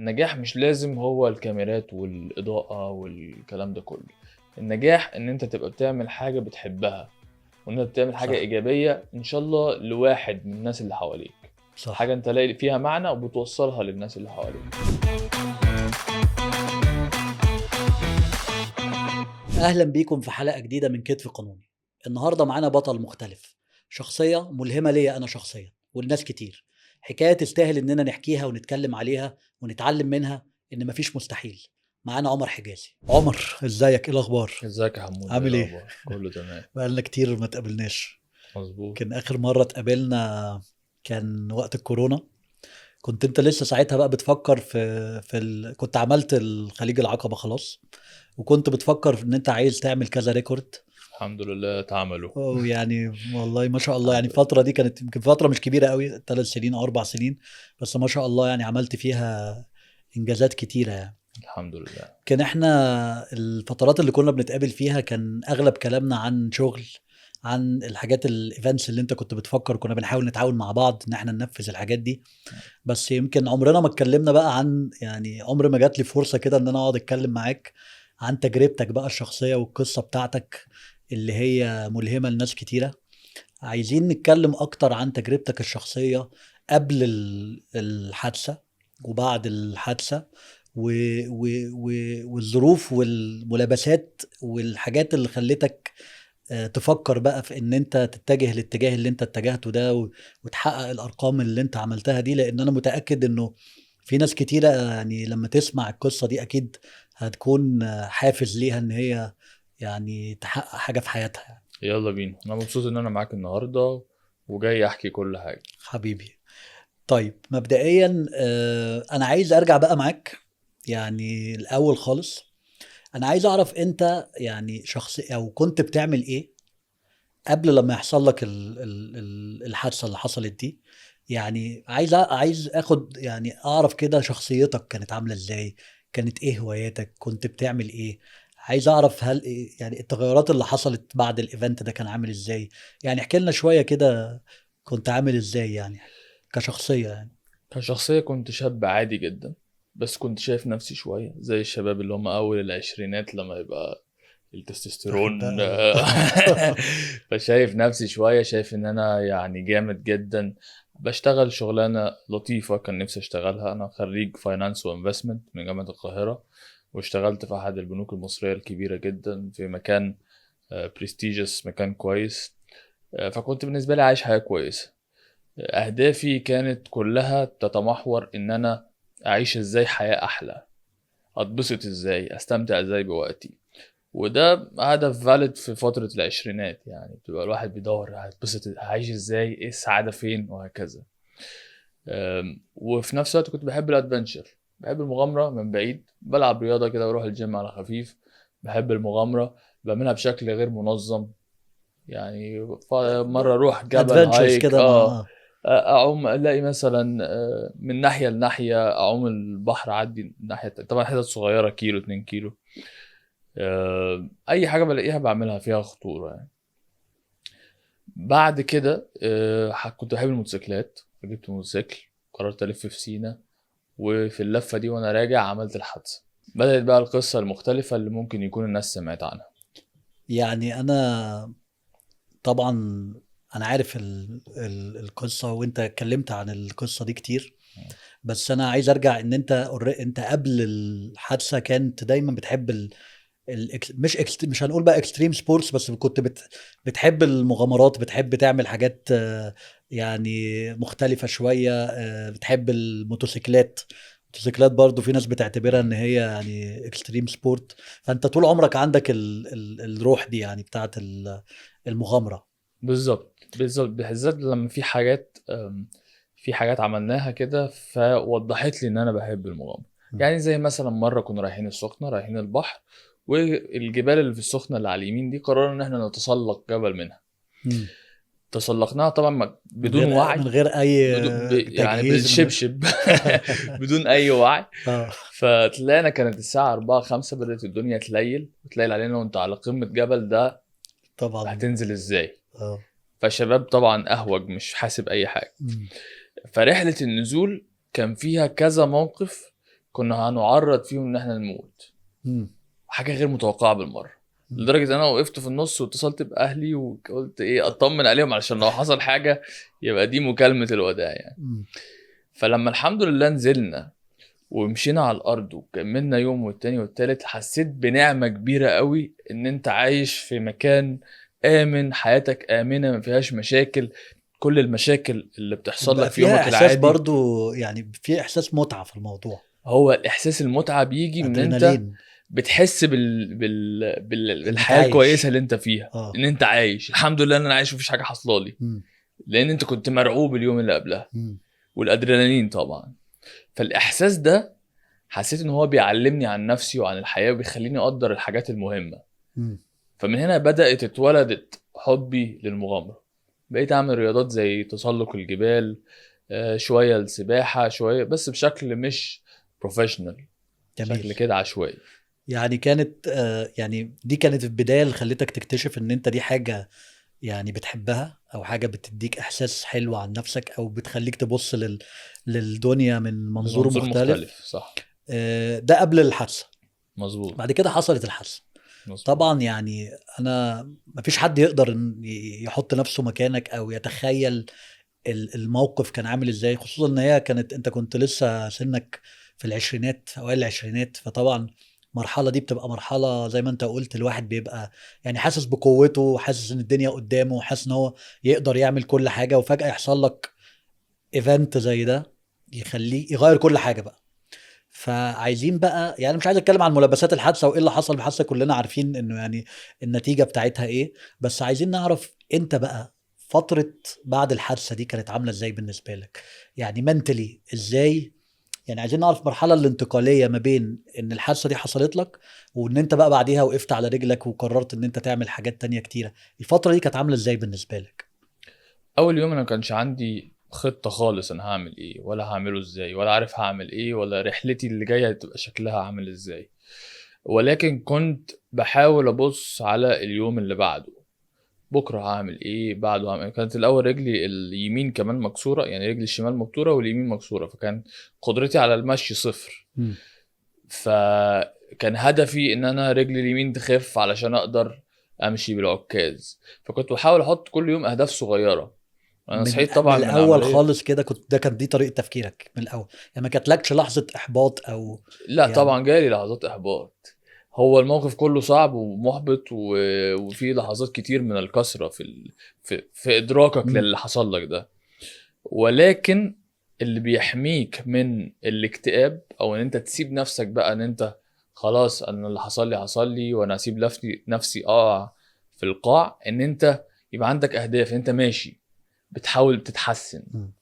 النجاح مش لازم هو الكاميرات والاضاءه والكلام ده كله. النجاح ان انت تبقى بتعمل حاجه بتحبها، وان انت بتعمل حاجه صح. ايجابيه ان شاء الله لواحد من الناس اللي حواليك، صح. حاجه انت لاقي فيها معنى وبتوصلها للناس اللي حواليك. اهلا بيكم في حلقه جديده من كتف قانوني. النهارده معانا بطل مختلف، شخصيه ملهمه ليا انا شخصيا والناس كتير. حكايه تستاهل اننا نحكيها ونتكلم عليها ونتعلم منها، ان مفيش مستحيل. معانا عمر حجازي. عمر، ازيك؟ ايه الاخبار؟ ازيك يا حمود؟ ايه عامل ايه؟ الاخبار؟ كله تمام. بقالنا كتير ما تقابلناش. مظبوط. كان اخر مره اتقابلنا كان وقت الكورونا. كنت انت لسه ساعتها بقى بتفكر كنت عملت الخليج العقبه خلاص، وكنت بتفكر ان انت عايز تعمل كذا ريكورد. الحمد لله اتعملوا. يعني والله ما شاء الله، يعني الحمد لله. الفترة دي كانت يمكن فترة مش كبيرة قوي، 3 سنين أو 4 سنين، بس ما شاء الله يعني عملت فيها إنجازات كتيرة يعني. الحمد لله. كان احنا الفترات اللي كنا بنتقابل فيها كان أغلب كلامنا عن شغل، عن الحاجات الايفنتس اللي انت كنت بتفكر، كنا بنحاول نتعاون مع بعض ان احنا ننفذ الحاجات دي. بس يمكن عمرنا ما اتكلمنا بقى عن، يعني عمر ما جات لي فرصة كده ان انا اقعد اتكلم معاك عن تجربتك بقى الشخصية والقصة بتاعتك اللي هي ملهمة لناس كتيرة. عايزين نتكلم اكتر عن تجربتك الشخصية قبل الحادثة وبعد الحادثة و... والظروف والملابسات والحاجات اللي خلتك تفكر بقى في ان انت تتجه الاتجاه اللي انت اتجهته ده وتحقق الارقام اللي انت عملتها دي، لان انا متأكد انه في ناس كتيرة يعني لما تسمع القصة دي اكيد هتكون حافز ليها ان هي يعني تحقق حاجة في حياتها يعني. يلا بينا، انا مبسوط ان انا معاك النهارده وجاي احكي كل حاجه. حبيبي. طيب مبدئيا انا عايز ارجع بقى معاك يعني الاول خالص. انا عايز اعرف انت يعني شخص او كنت بتعمل ايه قبل لما يحصل لك الحادثه اللي حصلت دي. يعني عايز اخد يعني اعرف كده شخصيتك كانت عامله ازاي، كانت ايه هواياتك، كنت بتعمل ايه. عايز اعرف هل يعني التغيرات اللي حصلت بعد الايفنت ده كان عامل ازاي. يعني احكي لنا شويه كده، كنت عامل ازاي يعني كشخصيه يعني. كشخصيه كنت شاب عادي جدا، بس كنت شايف نفسي شويه زي الشباب اللي هم اول العشرينات لما يبقى واخد التستوستيرون بقى فشايف نفسي شويه، شايف ان انا يعني جامد جدا. بشتغل شغلانه لطيفه كان نفسي اشتغلها. انا خريج فاينانس وانفستمنت من جامعه القاهره، واشتغلت في احد البنوك المصريه الكبيره جدا في مكان برستيجس، مكان كويس. فكنت بالنسبة لي عايش حياة كويسة. أهدافي كانت كلها تتمحور إن أنا أعيش إزاي حياة أحلى، أتبسط إزاي، أستمتع إزاي بوقتي. وده هدف فالid في فترة العشرينات، يعني بتبقى الواحد بيدور هتبسط، هعيش إزاي، إيه السعادة فين، وهكذا. وفي نفس الوقت كنت بحب الأدفنشر، بحب المغامرة من بعيد، بلعب رياضة كده وأروح الجيم على خفيف. بحب المغامرة، بعملها بشكل غير منظم. يعني مرة اروح جبل ادفنتشرز هايك، كده مع اعوم الاقي مثلا من ناحية لناحية، اعوم البحر، اعدي الناحية طبعا حتت صغيرة، كيلو 2 كيلو. اي حاجة بلاقيها بعملها فيها خطورة يعني. بعد كده كنت بحب الموتوسيكلات، فجبت موتوسيكل، قررت الف في سينا. وفي اللفة دي وانا راجع عملت الحادثة. بدأت بقى القصة المختلفة اللي ممكن يكون الناس سمعت عنها. يعني انا طبعا انا عارف القصه وانت اتكلمت عن القصه دي كتير، بس انا عايز ارجع ان انت قبل الحادثه كنت دايما بتحب مش هنقول بقى اكستريم سبورتس، بس كنت بتحب المغامرات، بتحب تعمل حاجات يعني مختلفه شويه، بتحب الموتوسيكلات. الموتوسيكلات برضو في ناس بتعتبرها ان هي يعني اكستريم سبورت، فانت طول عمرك عندك الروح دي يعني بتاعت المغامره. بالظبط بالظبط، بالذات لما في حاجات في حاجات عملناها كده فوضحت لي ان انا بحب المغامره. م. يعني زي مثلا مره كنا رايحين السخنه، رايحين البحر، والجبال اللي في السخنه اللي على اليمين دي قررنا ان احنا نتسلق جبل منها. م. تسلقناها طبعا من بدون غير وعي، من غير اي يعني تجهيز، من غير بالشبشب بدون اي وعي. اه فطلعنا كانت الساعه 4 5، بدات الدنيا تليل علينا، وانت على قمه جبل ده طبعا. هتنزل ازاي؟ اه فشباب طبعا اهوج، مش حاسب اي حاجه. م. فرحلة النزول كان فيها كذا موقف كنا هنعرض فيهم ان احنا نموت. مم. حاجه غير متوقعه بالمره، مم. لدرجه ان انا وقفت في النص واتصلت باهلي وقلت ايه اطمن عليهم علشان لو حصل حاجه يبقى دي مكالمه الوداع يعني. مم. فلما الحمد لله نزلنا ومشينا على الارض وكملنا يوم والتاني والتالت، حسيت بنعمه كبيره قوي ان انت عايش في مكان امن، حياتك امنه ما فيهاش مشاكل. كل المشاكل اللي بتحصل بقى لك في فيها يومك احساس العادي، برضو، يعني في احساس متعه في الموضوع، هو الاحساس المتعه بيجي من ان انت ادرينالين، بتحس انك بالحياه الكويسه عايش. اللي انت فيها، اه. ان انت عايش الحمد لله ان انا عايش ومفيش حاجه حاصله لي، مم. لان انت كنت مرعوب اليوم اللي قبلها. مم. والادرينالين طبعا. فالاحساس ده حسيت ان هو بيعلمني عن نفسي وعن الحياه وبيخليني اقدر الحاجات المهمه. مم. فمن هنا اتولدت حبي للمغامره. بقيت اعمل رياضات زي تسلق الجبال، شويه السباحه شويه، بس بشكل مش بروفيشنال، جميل. بشكل كده عشوائي. يعني كانت يعني دي كانت البدايه اللي خلتك تكتشف ان انت دي حاجه يعني بتحبها، او حاجه بتديك احساس حلو عن نفسك، او بتخليك تبص للدنيا من منظور بمنظور مختلف. مختلف، صح. ده قبل الحادثه. مظبوط. بعد كده حصلت الحادثه. مظبوط. طبعا يعني انا مفيش حد يقدر يحط نفسه مكانك او يتخيل الموقف كان عامل ازاي، خصوصا ان هي كانت انت كنت لسه سنك في العشرينات، اوائل العشرينات. فطبعا المرحله دي بتبقى مرحله زي ما انت قلت، الواحد بيبقى يعني حاسس بقوته، حاسس ان الدنيا قدامه، حاسس ان هو يقدر يعمل كل حاجه، وفجاه يحصل لك ايفنت زي ده يخليه يغير كل حاجه بقى. فعايزين بقى، يعني مش عايز اتكلم عن ملابسات الحادثه وايه اللي حصل بالحادثه، كلنا عارفين انه يعني النتيجه بتاعتها ايه. بس عايزين نعرف انت بقى فتره بعد الحادثه دي كانت عامله ازاي بالنسبه لك، يعني منتلي ازاي. يعني عايزين نعرف المرحله الانتقاليه ما بين ان الحادثه دي حصلت لك وان انت بقى بعديها وقفت على رجلك وقررت ان انت تعمل حاجات تانية كتيره. الفتره دي كانت عامله ازاي بالنسبه لك؟ اول يوم انا ما كانش عندي خطه خالص انا هعمل ايه ولا هعمله ازاي ولا عارف هعمل ايه ولا رحلتي اللي جايه هتبقى شكلها عامل ازاي. ولكن كنت بحاول ابص على اليوم اللي بعده، بكره هعمل ايه، بعده هعمل إيه. كانت الاول رجلي اليمين كمان مكسوره، يعني رجلي الشمال مبتوره واليمين مكسوره، فكان قدرتي على المشي صفر. مم. فكان هدفي ان انا رجلي اليمين تخف علشان اقدر امشي بالعكاز. فكنت بحاول احط كل يوم اهداف صغيره. انا من صحيت من طبعا من الاول عمليه. خالص كده كنت، ده كانت دي طريقه تفكيرك من الاول؟ يعني ما كانتلكش لحظه احباط او لا يعني؟ طبعا جالي لحظات احباط. هو الموقف كله صعب ومحبط وفي لحظات كتير من الكسرة في ادراكك مم. للي حصل لك ده. ولكن اللي بيحميك من الاكتئاب او ان انت تسيب نفسك بقى ان انت خلاص انا اللي حصل لي حصل لي وانا اسيب نفسي اقع في القاع، ان انت يبقى عندك اهداف، انت ماشي بتحاول تتحسن. مم.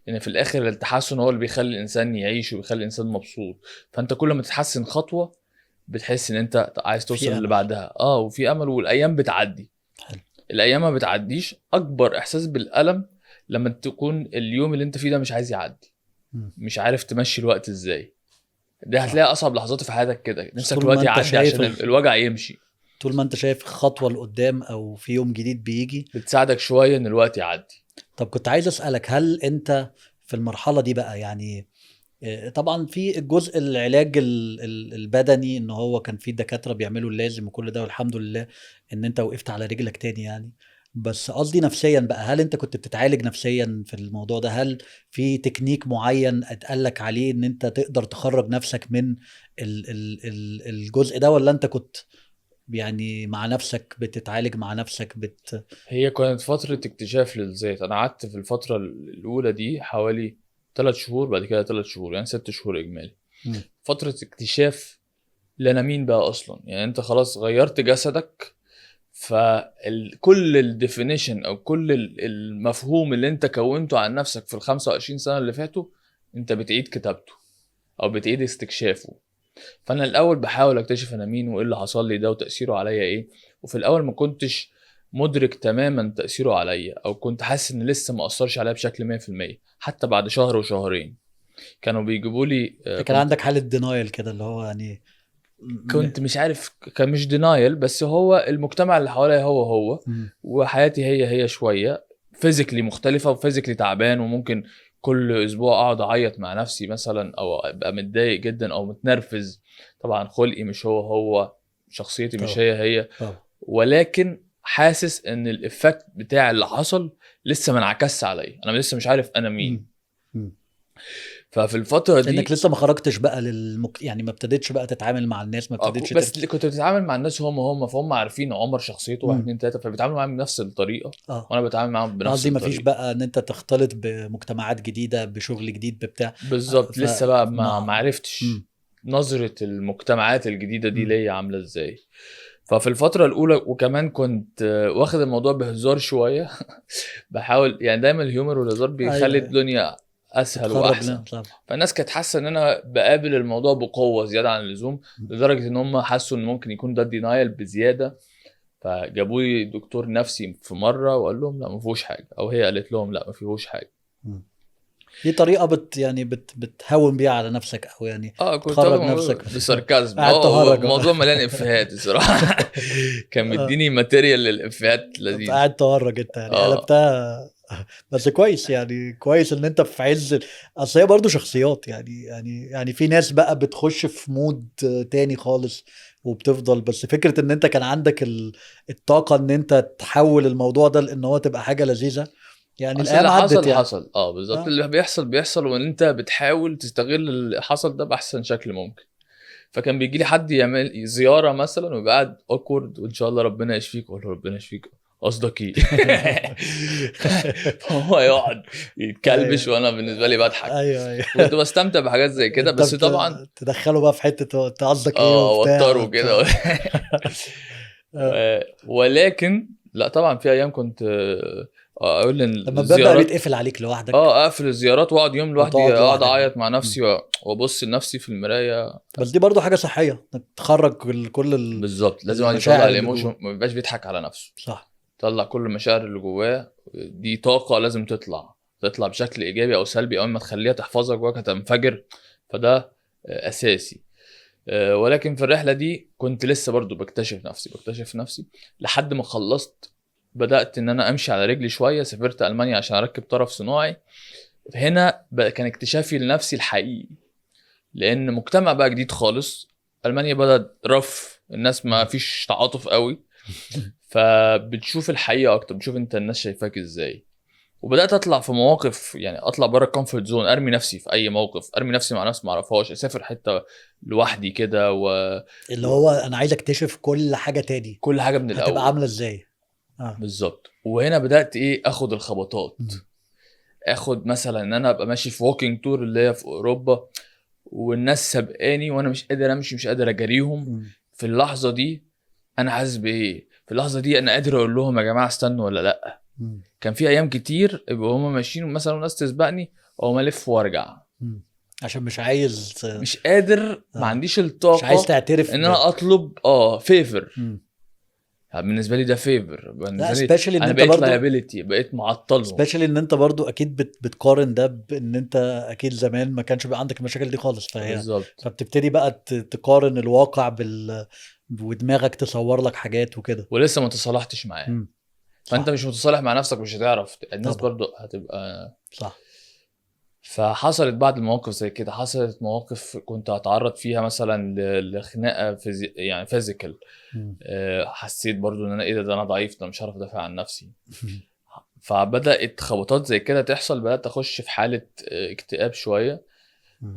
لان في الاخر التحسن هو اللي بيخلي الانسان يعيش وبيخلي الانسان مبسوط. فانت كل ما تتحسن خطوه بتحس ان انت عايز توصل في اللي امل. بعدها، وفي امل والايام بتعدي. حلو. الايام ما بتعديش. اكبر احساس بالالم لما تكون اليوم اللي انت فيه ده مش عايز يعدي، مم. مش عارف تمشي الوقت ازاي. ده صح. هتلاقي اصعب لحظات في حياتك كده، بس نفسك الوقت يعدي عشان الوجع يمشي. طول ما انت شايف خطوه لقدام او في يوم جديد بيجي. بتساعدك شويه ان الوقت يعدي. طب كنت عايز اسالك، هل انت في المرحله دي بقى يعني طبعا في الجزء العلاج البدني، ان هو كان في دكاتره بيعملوا اللازم وكل ده، والحمد لله ان انت وقفت على رجلك تاني يعني. بس قصدي نفسيا بقى، هل انت كنت بتتعالج نفسيا في الموضوع ده؟ هل في تكنيك معين اتقالك عليه ان انت تقدر تخرج نفسك من الجزء ده، ولا انت كنت يعني مع نفسك بتتعالج مع نفسك هي كانت فترة اكتشاف للذات. أنا قعدت في الفترة الأولى دي حوالي 3 شهور، بعد كده 3 شهور، يعني 6 شهور إجمالي. مم. فترة اكتشاف لأنا مين بقى أصلا. يعني أنت خلاص غيرت جسدك، فكل الديفينيشن أو كل المفهوم اللي أنت كونته عن نفسك في ال25 سنة اللي فاتوا أنت بتعيد كتابته أو بتعيد استكشافه. فأنا الأول بحاول أكتشف أنا مين وإيه اللي حصل لي ده وتأثيره عليا إيه. وفي الأول ما كنتش مدرك تماما تأثيره عليا، او كنت حاسس ان لسه ما اثرش عليا بشكل 100%. حتى بعد شهر وشهرين كانوا بيجيبوا لي كان عندك حاله دينايل كده اللي هو يعني كنت مش عارف، كان مش دينايل، بس هو المجتمع اللي حواليا هو مم. وحياتي هي شويه فيزيكلي مختلفه وفيزيكلي تعبان، وممكن كل اسبوع اقعد اعيط مع نفسي مثلا، او ابقى متضايق جدا او متنرفز. طبعا خلقي مش هو، شخصيتي مش طبعا هي، طبعا. ولكن حاسس ان الافكت بتاع اللي حصل لسه ما انعكسش عليا، انا لسه مش عارف انا مين. مم. مم. ففي الفتره لانك دي لسه ما خرجتش بقى يعني ما ابتديتش بقى تتعامل مع الناس، ما ابتديتش بس اللي كنت بتتعامل مع الناس هم فهم عارفين عمر شخصيته 1 مم. 2 3، فبيتعاملوا معايا بنفس الطريقه اه وانا بتعامل معاهم أنا بنفس قصدي ما فيش الطريقه. بقى ان انت تختلط بمجتمعات جديده، بشغل جديد، ببتاع. بالظبط، لسه بقى ما فمع عرفتش مم. نظره المجتمعات الجديده دي مم. ليا عامله ازاي. ففي الفتره الاولى وكمان كنت واخد الموضوع بهزار شويه بحاول يعني دايما الهيومر والهزار بيخلي ايوه الدنيا اسهل بتخرج واحسن. لنا طبعا. فالناس كانت حاسه ان انا بقابل الموضوع بقوه زياده عن اللزوم، لدرجه ان هم حسوا ان ممكن يكون ده دينايل بزياده. فجابوا لي دكتور نفسي في مره وقال لهم لا ما فيهوش حاجه، او هي قالت لهم لا ما فيهوش حاجه. مم. دي طريقه يعني بتهون بيها على نفسك، او يعني كنت واخد بتخرج الموضوع نفسك بساركازم، قاعد هو تهرج الموضوع مليان افيهات الصراحه كان آه. مديني ماتيريال للافيهات لذيذ. قاعد تهرج انت يعني اه قلبتها. بس كويس، يعني كويس ان انت في عز اصل هي برضه شخصيات، يعني في ناس بقى بتخش في مود تاني خالص وبتفضل. بس فكرة ان انت كان عندك الطاقة ان انت تحول الموضوع ده لان هو تبقى حاجة لذيذة، يعني اصل الايام اللي عدت حصل يعني. حصل بالظبط، اه اللي بيحصل وان انت بتحاول تستغل اللي حصل ده باحسن شكل ممكن. فكان بيجي لي حد يعمل زياره مثلا ويبقى قاعد اوكورد، وان شاء الله ربنا يشفيك، اقول له ربنا يشفيك قصدك ايه فهو يقعد يتكلبش ايوه وانا بالنسبه لي بضحك. ايوه ايوه. وكنت بستمتع بحاجات زي كده، انت بس طبعا تدخله بقى في حتة انت قصدك ايه وبتاع اوتره كده ولكن لا طبعا في ايام كنت اقول ان لما الباب بقى الزيارات بيتقفل عليك لوحدك اقفل الزيارات واقعد يوم لوحدي، وتقعد اقعد لوحدك بقى. اعيط مع نفسي وابص لنفسي في المرايه. بس دي برضو حاجة صحية انك تخرج كل بالظبط، لازم الواحد يطلع المشاعر اللي الايموشن، جوه. ما يبقاش بيضحك على نفسه، صح. يطلع كل المشاعر اللي جواه. دي طاقه لازم تطلع بشكل ايجابي او سلبي، اول ما تخليها تحفظك جواك هتنفجر. فده اساسي. ولكن في الرحله دي كنت لسه برضو بكتشف نفسي لحد ما خلصت. بدات ان انا امشي على رجلي شويه، سافرت المانيا عشان اركب طرف صناعي. هنا بقى كان اكتشافي لنفسي الحقيقي، لان مجتمع بقى جديد خالص. المانيا بدأت رف، الناس ما فيش تعاطف قوي، فبتشوف الحقيقه اكتر، بتشوف انت الناس شايفاك ازاي. وبدات اطلع في مواقف، يعني اطلع بره الكومفورت زون، ارمي نفسي في اي موقف، ارمي نفسي مع ناس ما اعرفهاش، اسافر حته لوحدي كده اللي و... هو انا عايز اكتشف كل حاجة تاني كل حاجه من هتبقى الاول. عاملة ازاي. اه بالظبط. وهنا بدات اخد الخبطات، مم. اخد مثلا ان انا ابقى ماشي في ووكينج تور اللي هي في اوروبا، والناس سابقاني وانا مش قادر امشي، مش قادر اجاريهم. مم. في اللحظه دي انا حاسس بايه؟ في اللحظه دي انا قادر اقول لهم يا جماعه استنوا ولا لا؟ مم. كان في ايام كتير يبقوا هم ماشيين مثلا وناس تسبقني، او ما الف وارجع. مم. عشان مش عايز مش قادر، ما عنديش مش عايز الطاقه تعترف ان انا اطلب فيفر. مم. يعني بالنسبه لي ده فيفر، لا بالنسبه لي especially ان انا انت بقيت برضو لايبيليتي، بقيت معطلهم. especially ان انت برضو اكيد بتقارن ده بان انت اكيد زمان ما كانش بقى عندك المشاكل دي خالص، بالظبط. فبتبتدي بقى تقارن الواقع ودماغك تصور لك حاجات وكده. ولسه ما تصالحتش معاه. مم. فانت صح مش متصالح مع نفسك، مش هتعرف، الناس طبعا. برضو هتبقى. صح. فحصلت بعض المواقف زي كده، حصلت مواقف كنت هتعرض فيها مثلا لخناقه يعني فيزيكال. مم. حسيت برضو ان انا ده انا ضعيف، ده مش عارف ادافع عن نفسي. فبدات خبطات زي كده تحصل، بدات اخش في حاله اكتئاب شويه. مم.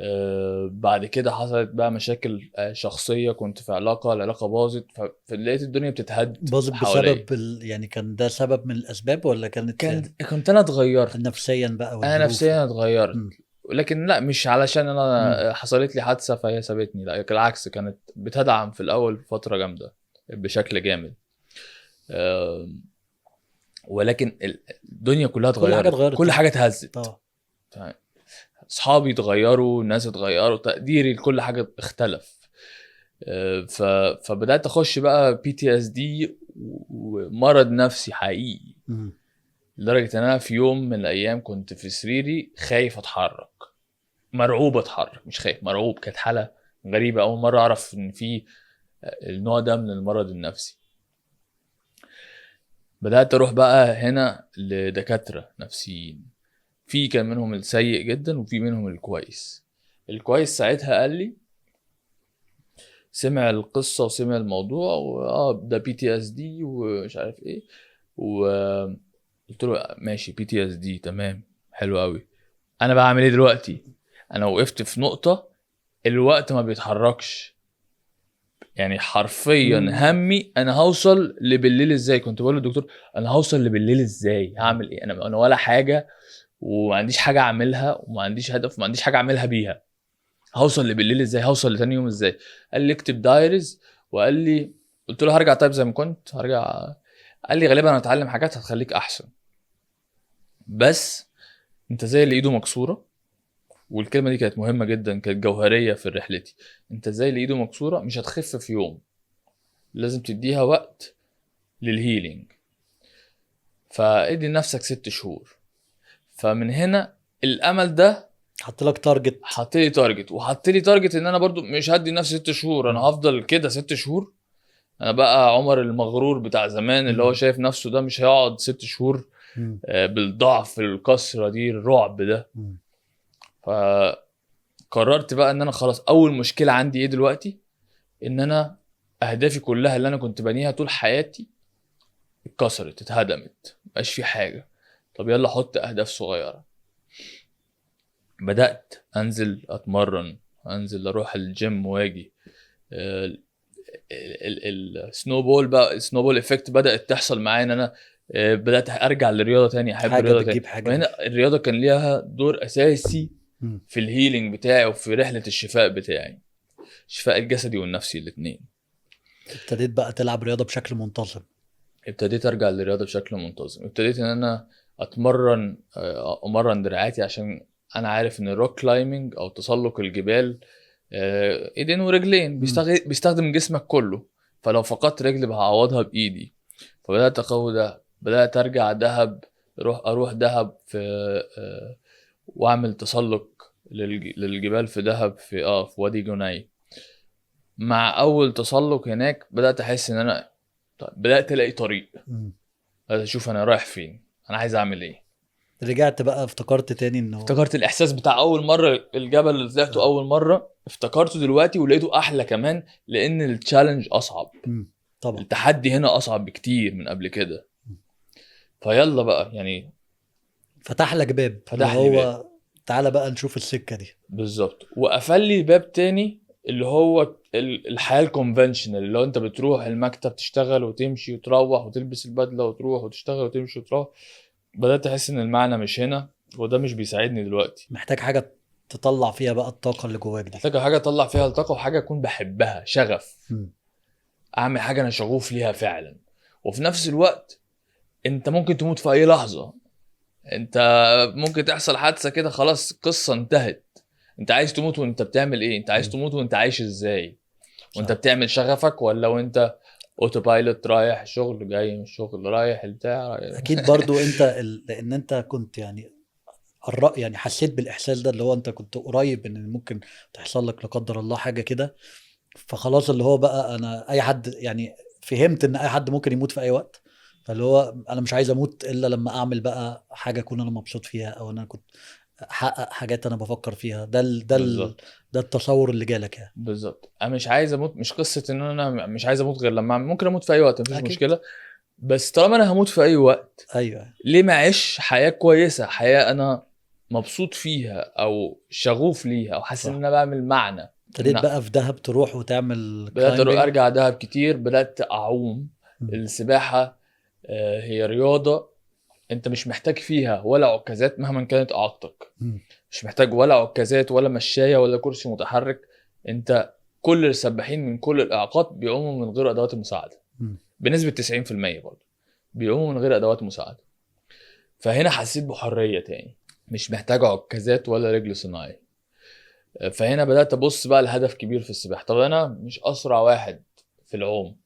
بعد كده حصلت بقى مشاكل شخصيه، كنت في علاقه، العلاقه باظت، فلقيت الدنيا بتتهد باظت حواليا. بسبب يعني كان ده سبب من الاسباب ولا كانت يعني كنت انا اتغيرت، نفسيا بقى انا والظروف نفسيا اتغيرت. مم. لكن لا، مش علشان مم. انا حصلت لي حادثه فهي سابتني، لا بالعكس، كانت بتدعم في الاول فتره جامده بشكل جامد. آم، ولكن الدنيا كلها كل حاجه اتغيرت، اتغيرت كل طبعا. حاجه اتهزت. طبعا. اصحابي اتغيروا، الناس اتغيروا، تقديري لكل حاجه اختلف. فبدات اخش بقى PTSD ومرض نفسي حقيقي، مم. لدرجه ان انا في يوم من الايام كنت في سريري خايف اتحرك، مرعوب اتحرك، مش خايف، مرعوب. كانت حاله غريبه، اول مره اعرف ان في النوع ده من المرض النفسي. بدات اروح بقى هنا لدكاتره نفسيين. في كان منهم السيء جدا وفي منهم الكويس. الكويس ساعتها قال لي، سمع القصة وسمع الموضوع ده PTSD ومش عارف ايه، وقلت له ماشي PTSD تمام حلو قوي، انا بعمل ايه دلوقتي؟ انا وقفت في نقطة الوقت ما بيتحركش، يعني حرفيا همي انا هوصل لبالليل ازاي. كنت بقول للدكتور انا هوصل لبالليل ازاي، هعمل ايه؟ انا ولا حاجة وما عنديش حاجة اعملها وما عنديش هدف وما عنديش حاجة اعملها بيها، هوصل لبالليل ازاي؟ هوصل لتاني يوم ازاي؟ قال لي اكتب دايريز، وقال لي، قلت له هرجع طيب زي ما كنت هرجع. قال لي غالبا هتعلم حاجات هتخليك احسن، بس انت زي اللي ايده مكسوره. والكلمه دي كانت مهمه جدا، كانت جوهريه في رحلتي. انت زي اللي ايده مكسوره، مش هتخف في يوم، لازم تديها وقت للهيلينج. فادي لنفسك 6 شهور. فمن هنا الامل ده حط لك تارجت. حط لي تارجت، وحط لي تارجت ان انا برضو مش هدي نفسي 6 شهور، انا هفضل كده 6 شهور. انا بقى عمر المغرور بتاع زمان اللي هو شايف نفسه ده مش هيقعد 6 شهور بالضعف الكسرة دي الرعب ده. فقررت بقى ان انا خلاص، اول مشكلة عندي ايه دلوقتي؟ ان انا اهدافي كلها اللي انا كنت بنيها طول حياتي اتكسرت اتهدمت، مبقاش في حاجة. طب يلا حط اهداف صغيرة. بدأت انزل اتمرن، انزل اروح الجيم واجي. السنوبول بقى، السنوبول افكت بدأت تحصل معايا، ان انا بدأت ارجع للرياضة تاني، احب حاجة الرياضة بتجيب تاني. حاجة. وهنا الرياضة كان ليها دور اساسي في الهيلينج بتاعي وفي رحلة الشفاء بتاعي، الشفاء الجسدي والنفسي الاثنين. ابتديت بقى تلعب رياضة بشكل منتظم. ابتديت ارجع للرياضة بشكل منتظم، ابتديت ان انا اتمرن، امرن دراعاتي، عشان انا عارف ان الروك كلايمنج او تسلق الجبال ايدين ورجلين، بيستخدم جسمك كله. فلو فقدت رجل هعوضها بايدي. فبدات اقوي ده، بدات ارجع دهب، اروح دهب في واعمل تسلق للجبال في دهب، في وادي جناي. مع اول تسلق هناك بدات احس ان انا بدات الاقي طريق، بدات اشوف انا رايح فين، انا عايز اعمل ايه. رجعت بقى افتكرت تاني انه افتكرت الاحساس بتاع اول مره، الجبل اللي طلعته اول مره افتكرته دلوقتي ولقيته احلى كمان، لان التشالنج اصعب. طبعا التحدي هنا اصعب بكتير من قبل كده. فيلا بقى يعني فتح لك باب، فتح لي باب. تعالى بقى نشوف السكة دي. بالظبط. وقفل لي باب تاني اللي هو الحياه الكونفنشنال، اللي هو انت بتروح المكتب تشتغل وتمشي وتروح وتلبس البدله وتروح وتشتغل وتمشي وتروح. بدات احس ان المعنى مش هنا، وده مش بيساعدني دلوقتي. محتاج حاجة تطلع فيها بقى الطاقة اللي جواك دي. محتاج حاجه اطلع فيها الطاقه، وحاجه اكون بحبها، شغف. اعمل حاجه انا شغوف ليها فعلا. وفي نفس الوقت انت ممكن تموت في اي لحظه، انت ممكن تحصل حادثه كده خلاص قصه انتهت. انت عايز تموت وانت بتعمل ايه؟ انت عايز تموت وانت عايش ازاي؟ وانت بتعمل شغفك، ولا وانت اوتو بايلوت رايح الشغل جاي من الشغل رايح البتاع اكيد برضو انت لان انت كنت يعني يعني حسيت بالاحساس ده، اللي هو انت كنت قريب ان ممكن تحصل لك لا قدر الله حاجه كده. فخلاص اللي هو بقى انا اي حد يعني فهمت ان اي حد ممكن يموت في اي وقت. فاللي هو انا مش عايز اموت الا لما اعمل بقى حاجه اكون انا مبسوط فيها، او انا كنت احقق حاجات انا بفكر فيها. بالظبط. ده التصور اللي جالك يعني. بالظبط. انا مش عايز اموت، مش قصه ان انا مش عايز اموت غير لما ممكن اموت في اي وقت، مفيش اكيد. مشكله. بس طالما انا هموت في اي وقت، ايوه ليه ما اعيش حياه كويسه، حياه انا مبسوط فيها او شغوف ليها او حاسس ان انا بعمل معنى. ابتديت بقى في دهب تروح وتعمل بدات كلايمبينج. ارجع دهب كتير، بدات اعوم. السباحه هي رياضه انت مش محتاج فيها ولا عكازات مهما كانت اعاقتك، مش محتاج ولا عكازات ولا مشايه ولا كرسي متحرك. انت كل السباحين من كل الاعاقات بيعوموا من غير ادوات المساعده، بنسبه 90% برضه بيعوموا من غير ادوات مساعده. فهنا حسيت بحريه تاني، مش محتاج عكازات ولا رجل صناعي. فهنا بدات ابص بقى لهدف كبير في السباحه. طب انا مش اسرع واحد في العوم،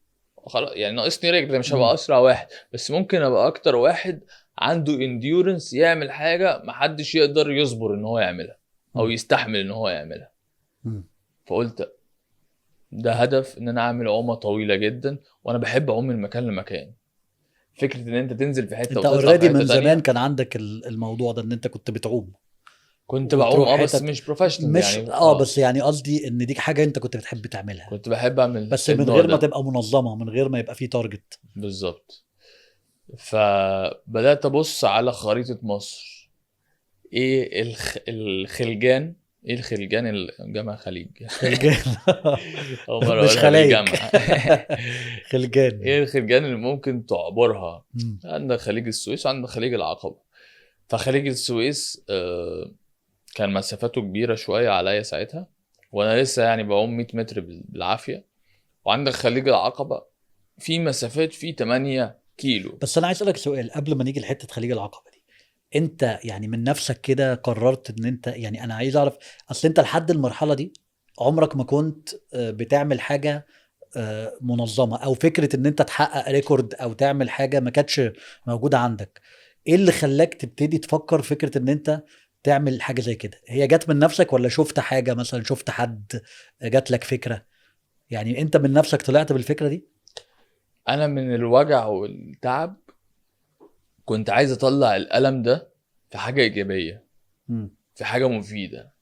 خلاص يعني ناقصني رجل، مش هبقى اسرع واحد، بس ممكن ابقى اكتر واحد عنده انديورنس يعمل حاجه محدش يقدر يصبر ان هو يعملها او يستحمل ان هو يعملها. فقلت ده هدف، ان انا اعمل عومه طويله جدا. وانا بحب اعوم من مكان لمكان، فكره ان انت تنزل في حته انت وتطلع في اوريدي حته من تانية. زمان كان عندك الموضوع ده ان انت كنت بتعوم كنت بعوم وتروح بس حتت، مش بروفيشنال مش يعني. بس يعني قصدي ان دي حاجه انت كنت بتحب تعملها، كنت بحب اعمل بس من النوع غير ما ده تبقى منظمه، من غير ما يبقى فيه تارجت. بالظبط. فبدات ابص على خريطه مصر، ايه الخلجان، ايه الخلجان الجامعة خليج خلجان. أول مرة مش أقولها خلايج. بالجامعة. خلجان. ايه الخلجان اللي ممكن تعبرها؟ مم. عندك خليج السويس وعندك خليج العقبة. فخليج السويس كان مسافته كبيرة شوية عليا ساعتها، وأنا لسه يعني بعوم 100 متر بالعافية. وعندك خليج العقبة في مسافات فيه 8 كيلو. بس انا عايز اسالك سؤال قبل ما نيجي لحته خليج العقبه دي. انت يعني من نفسك كده قررت ان انت، يعني انا عايز اعرف، اصل انت لحد المرحله دي عمرك ما كنت بتعمل حاجه منظمه، او فكره ان انت تحقق ريكورد او تعمل حاجه ما كانتش موجوده عندك. ايه اللي خلاك تبتدي تفكر فكره ان انت تعمل حاجه زي كده؟ هي جت من نفسك ولا شفت حاجه مثلا، شفت حد، جات لك فكره؟ يعني انت من نفسك طلعت بالفكره دي؟ أنا من الوجع والتعب كنت عايز أطلع الألم ده في حاجة إيجابية، مم. في حاجة مفيدة.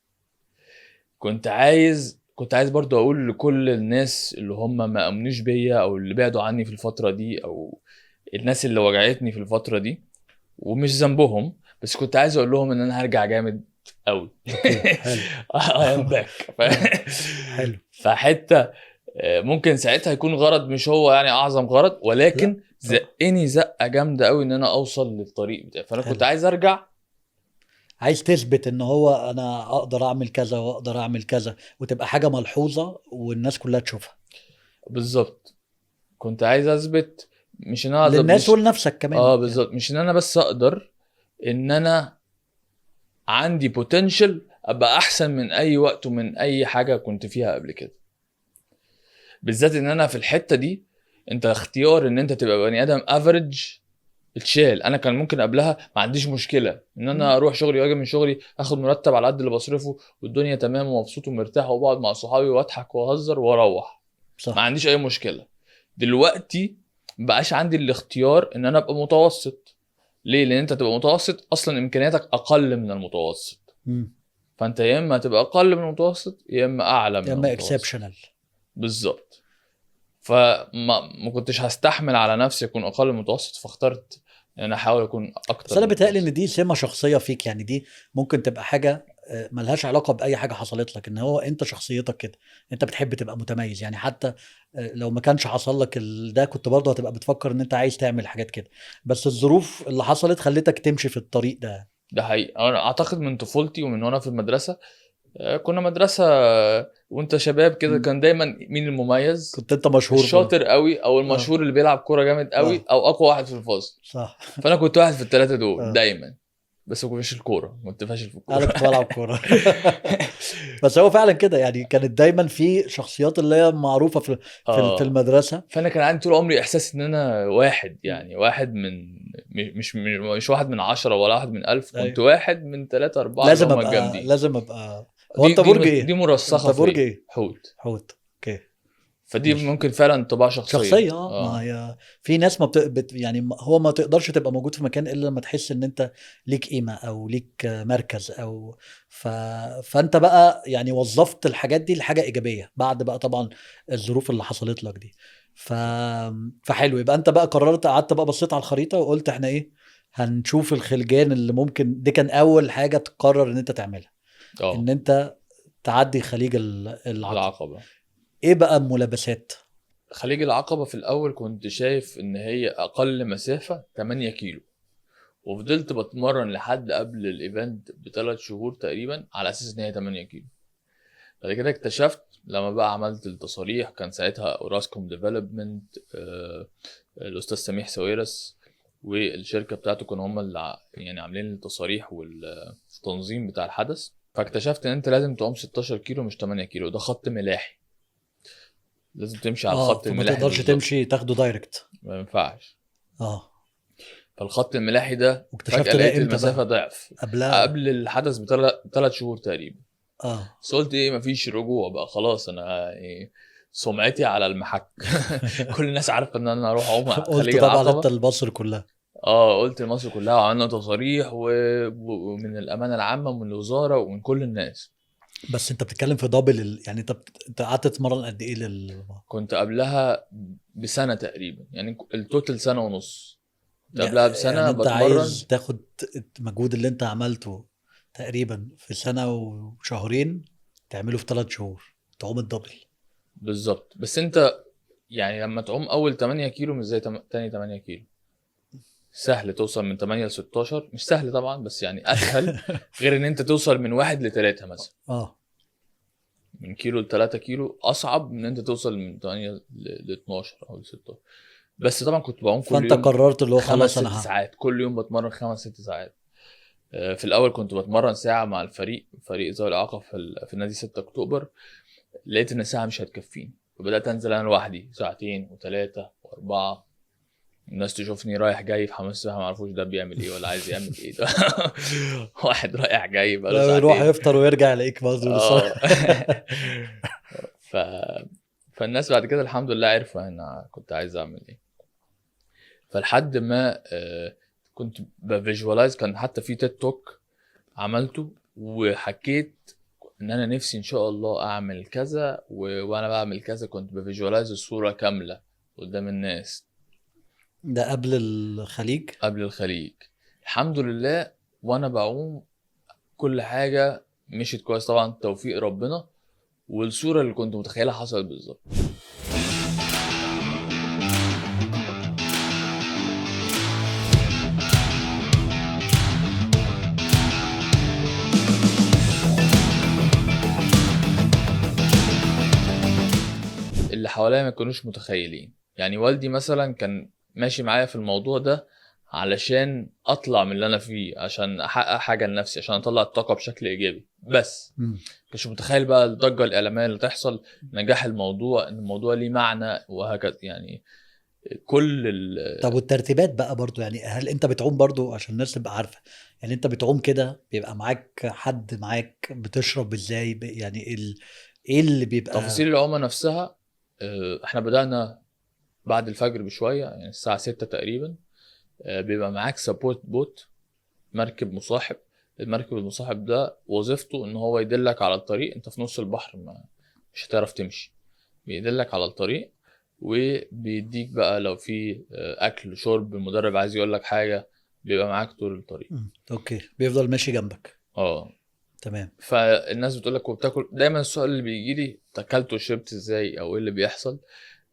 كنت عايز برضو اقول لكل الناس اللي هم ما امنوش بيا او اللي بعدوا عني في الفترة دي، او الناس اللي وجعتني في الفترة دي ومش ذنبهم، بس كنت عايز اقول لهم ان انا هرجع جامد قوي. اوكي، حلو. I am back. حلو. فحتة ممكن ساعتها يكون غرض مش هو يعني اعظم غرض، لا. ولكن زقني زقة جامدة قوي ان انا اوصل للطريق بتاعي. فانا كنت حلو. عايز ارجع. عايز تثبت ان هو انا اقدر اعمل كذا واقدر اعمل كذا، وتبقى حاجه ملحوظه والناس كلها تشوفها. بالظبط. كنت عايز اثبت مش ان انا اقدر، للناس مش ولنفسك كمان اه يعني. بالظبط، مش ان انا بس اقدر، ان انا عندي بوتنشال ابقى احسن من اي وقت ومن اي حاجه كنت فيها قبل كده. بالذات ان انا في الحته دي، انت اختيار ان انت تبقى بني ادم افريج اتشال. انا كان ممكن قبلها ما عنديش مشكله ان انا اروح شغلي واجي من شغلي اخد مرتب على قد اللي بصرفه والدنيا تمام ومبسوط ومرتاح وبقعد مع صحابي واضحك واهزر واروح، ما صح. عنديش اي مشكله. دلوقتي مبقاش عندي الاختيار ان انا ابقى متوسط. ليه؟ لان انت تبقى متوسط اصلا امكانياتك اقل من المتوسط. مم. فانت يا اما تبقى اقل من المتوسط يا اما اعلى من اما المتوسط. اكسبشنال. بالظبط. فما كنتش هستحمل على نفسي اكون اقل من المتوسط، فاخترت ان انا احاول اكون بس اكتر انا من بيتهيألي المتوسط. ان دي سمه شخصيه فيك، يعني دي ممكن تبقى حاجه ملهاش علاقه باي حاجه حصلت لك، ان هو انت شخصيتك كده، انت بتحب تبقى متميز. يعني حتى لو ما كانش حصل لك ده كنت برضه هتبقى بتفكر ان انت عايز تعمل حاجات كده، بس الظروف اللي حصلت خلتك تمشي في الطريق ده. ده حقيقي. انا اعتقد من طفولتي ومن وانا في المدرسه، كنا مدرسه وانت شباب كده، مم. كان دايما مين المميز؟ كنت انت مشهور الشاطر قوي او اه. المشهور اللي بيلعب كوره جامد قوي اه. او اقوى واحد في الفصل. صح. فانا كنت واحد في الثلاثه دول اه. دايما. بس ما كنتش الكوره، كنت فاشل في انا الكوره. كنت بلعب كوره. بس هو فعلا كده، يعني كانت دايما في شخصيات اللي هي معروفه في اه. المدرسه. فانا كان عندي طول عمري احساس ان انا واحد، يعني واحد من مش واحد من 10 ولا واحد من 1000، كنت ايوه. واحد من 3 4 اللي هم الجامدين. لازم ابقى. هو دي انت دي برج دي ايه؟ انت مرسخه برج فيا، ايه؟ حوت. حوت. اوكي. فدي ماشي. ممكن فعلا طباع شخصيه. شخصيه ما هي في ناس ما يعني هو ما تقدرش تبقى موجود في مكان الا لما تحس ان انت ليك قيمه او ليك مركز او فانت بقى يعني وظفت الحاجات دي لحاجه ايجابيه بعد بقى طبعا الظروف اللي حصلت لك دي. ف... فحلو، يبقى انت بقى قررت، قعدت بقى بصيت على الخريطه وقلت احنا ايه، هنشوف الخلجان اللي ممكن، دي كان اول حاجه تقرر ان انت تعملها، اه ان انت تعدي خليج العقبه. العقبه. ايه بقى الملابسات؟ خليج العقبه في الاول كنت شايف ان هي اقل مسافه 8 كيلو، وفضلت بتمرن لحد قبل الايفنت ب3 شهور تقريبا على اساس ان هي 8 كيلو. بعد كده اكتشفت لما بقى عملت التصاريح، كان ساعتها اوراسكوم ديفلوبمنت، الاستاذ سميح سويرس والشركه بتاعته كانوا هم اللي يعني عاملين التصاريح والتنظيم بتاع الحدث. فاكتشفت ان انت لازم تعوم 16 كيلو مش 8 كيلو، ده خط ملاحي، لازم تمشي على اه، الخط فما الملاحي تقدرش بالظبط، تمشي تاخده دايركت. ما ينفعش. اه. فالخط الملاحي ده فجأة واكتشفت ده لقيت امتى المسافة بقى؟ ضعف. قبلها. قبل الحدث ب3 شهور تقريبا. اه. بس قلت ايه، مفيش رجوع بقى خلاص. انا يعني سمعتي على المحك. كل الناس عارفه ان انا اروح اعوم على خليج قلت طبعا انت العقبه. لمصر كلها. قلت لمصر كلها، وعملنا تصاريح ومن الامانه العامه ومن الوزاره ومن كل الناس. بس انت بتتكلم في دبل يعني انت قعدت تتمرن قد ايه كنت قبلها بسنه تقريبا، يعني التوتال سنه ونص. كنت قبلها يعني بسنه انت بتمرن. عايز تاخد المجهود اللي انت عملته تقريبا في سنة وشهرين تعمله في 3 شهور تعوم الدبل. بالظبط. بس انت يعني لما تعوم اول 8 كيلو مش زي تاني 8 كيلو. سهل توصل من 8 ل 16، مش سهل طبعا بس يعني اسهل. غير ان انت توصل من 1 ل 3 مثلا. من كيلو ل 3 كيلو اصعب من ان انت توصل من 8 ل 12 او ل 16. بس طبعا كنت بعوم كل فانت يوم قررت اللي هو 5 خلاص 6 انا ساعات، كل يوم بتمرن 5 6 ساعات. في الاول كنت بتمرن ساعه مع فريق ذوي الاعاقه في نادي 6 اكتوبر. لقيت ان الساعه مش هتكفيني، فبدات انزل انا لوحدي ساعتين وثلاثه واربعه. الناس تشوفني رايح جاي في حمام السباحه، ما عرفوش ده بيعمل ايه ولا عايز يعمل ايه ده. واحد رايح جاي بقاله لا يروح ساعتين. يفطر ويرجع يلاقيك برضه لسه. ف... فالناس بعد كده الحمد لله عرفوا انا كنت عايز اعمل ايه. فلحد ما كنت بفيجوالايز. كان حتى في تيد توك عملته وحكيت ان انا نفسي ان شاء الله اعمل كذا وانا بعمل كذا. كنت بفيجوالايز الصوره كامله قدام الناس. ده قبل الخليج؟ قبل الخليج. الحمد لله وانا بعوم كل حاجه مشيت كويس، طبعا توفيق ربنا. والصوره اللي كنت متخيلها حصلت بالظبط. اللي حواليا ما كانوش متخيلين. يعني والدي مثلا كان ماشي معايا في الموضوع ده علشان اطلع من اللي انا فيه، عشان احقق حاجه لنفسي، عشان اطلع الطاقه بشكل ايجابي. بس مش متخيل بقى الضجه الاعلاميه اللي تحصل، نجاح الموضوع، ان الموضوع ليه معنى وهكذا يعني. طب والترتيبات بقى برضو، يعني هل انت بتعوم برضو عشان الناس تبقى عارفه؟ يعني انت بتعوم كده بيبقى معاك حد معاك؟ بتشرب ازاي؟ يعني ايه اللي بيبقى تفاصيل العومه نفسها. احنا بدأنا بعد الفجر بشويه، يعني الساعه 6 تقريبا. بيبقى معاك سبورت بوت، مركب مصاحب. المركب المصاحب ده وظيفته ان هو يدلك على الطريق. انت في نص البحر مش هتعرف تمشي. بيدلك على الطريق وبيديك بقى لو في اكل شرب، المدرب عايز يقول لك حاجه، بيبقى معاك طول الطريق. اوكي، بيفضل ماشي جنبك. تمام. فالناس بتقول لك وبتاكل. دايما السؤال اللي بيجي لي اكلت وشربت ازاي او ايه اللي بيحصل.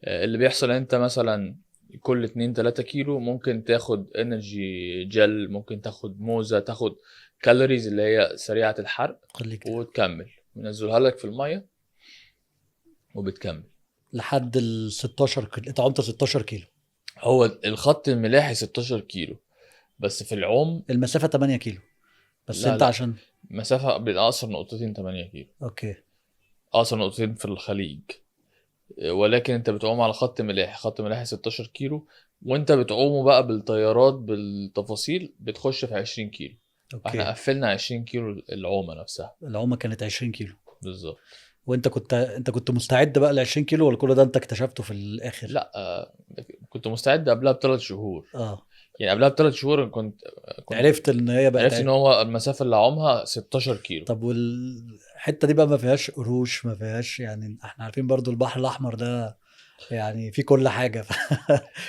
اللي بيحصل انت مثلا كل 2-3 كيلو ممكن تاخد انرجي جل، ممكن تاخد موزة، تاخد كالوريز اللي هي سريعة الحرق وتكمل. بنزلها لك في المية وبتكمل لحد ال 16 كيلو. انت عمت 16 كيلو؟ هو الخط الملاحي 16 كيلو، بس في العوم المسافة 8 كيلو بس. لا انت لا. عشان مسافة بنقصر نقطتين 8 كيلو. اوكي. قصر نقطتين في الخليج. ولكن انت بتعوم على خط ملاحي. خط ملاحي 16 كيلو، وانت بتعومه بقى بالطيارات بالتفاصيل بتخش في 20 كيلو. احنا قفلنا 20 كيلو العومه نفسها. العومه كانت 20 كيلو بالظبط. وانت كنت مستعد بقى ل 20 كيلو ولا كل ده انت اكتشفته في الاخر؟ لا كنت مستعد قبلها ب3 شهور. يعني قبلها ب3 شهور كنت عرفت ان هي بقت، عرفت ان هو المسافه اللي عومها 16 كيلو. طب والحته دي بقى ما فيهاش قروش؟ ما فيهاش يعني؟ احنا عارفين برضو البحر الاحمر ده يعني في كل حاجه.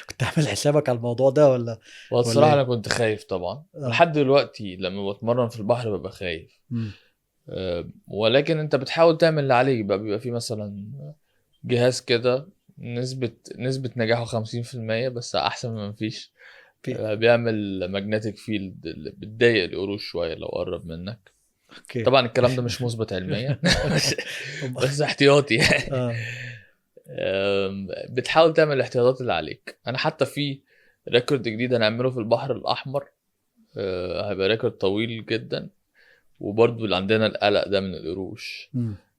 كنت عامل حسابك على الموضوع ده ولا؟ والصراحه انا كنت خايف طبعا. لحد دلوقتي لما بتمرن في البحر ببقى خايف. ولكن انت بتحاول تعمل اللي عليك بقى. بيبقى في مثلا جهاز كده نسبة نجاحه 50%، بس احسن ما مفيش. بيعمل ماجنتيك فيلد بتضايق القروش شوية لو قرب منك. طبعا الكلام ده مش مثبت علميا. بس احتياطي يعني. بتحاول تعمل الاحتياطات اللي عليك. انا حتى في ريكورد جديد هنعمله في البحر الاحمر. هيبقى ريكورد طويل جدا. وبرضو اللي عندنا القلق ده من القروش،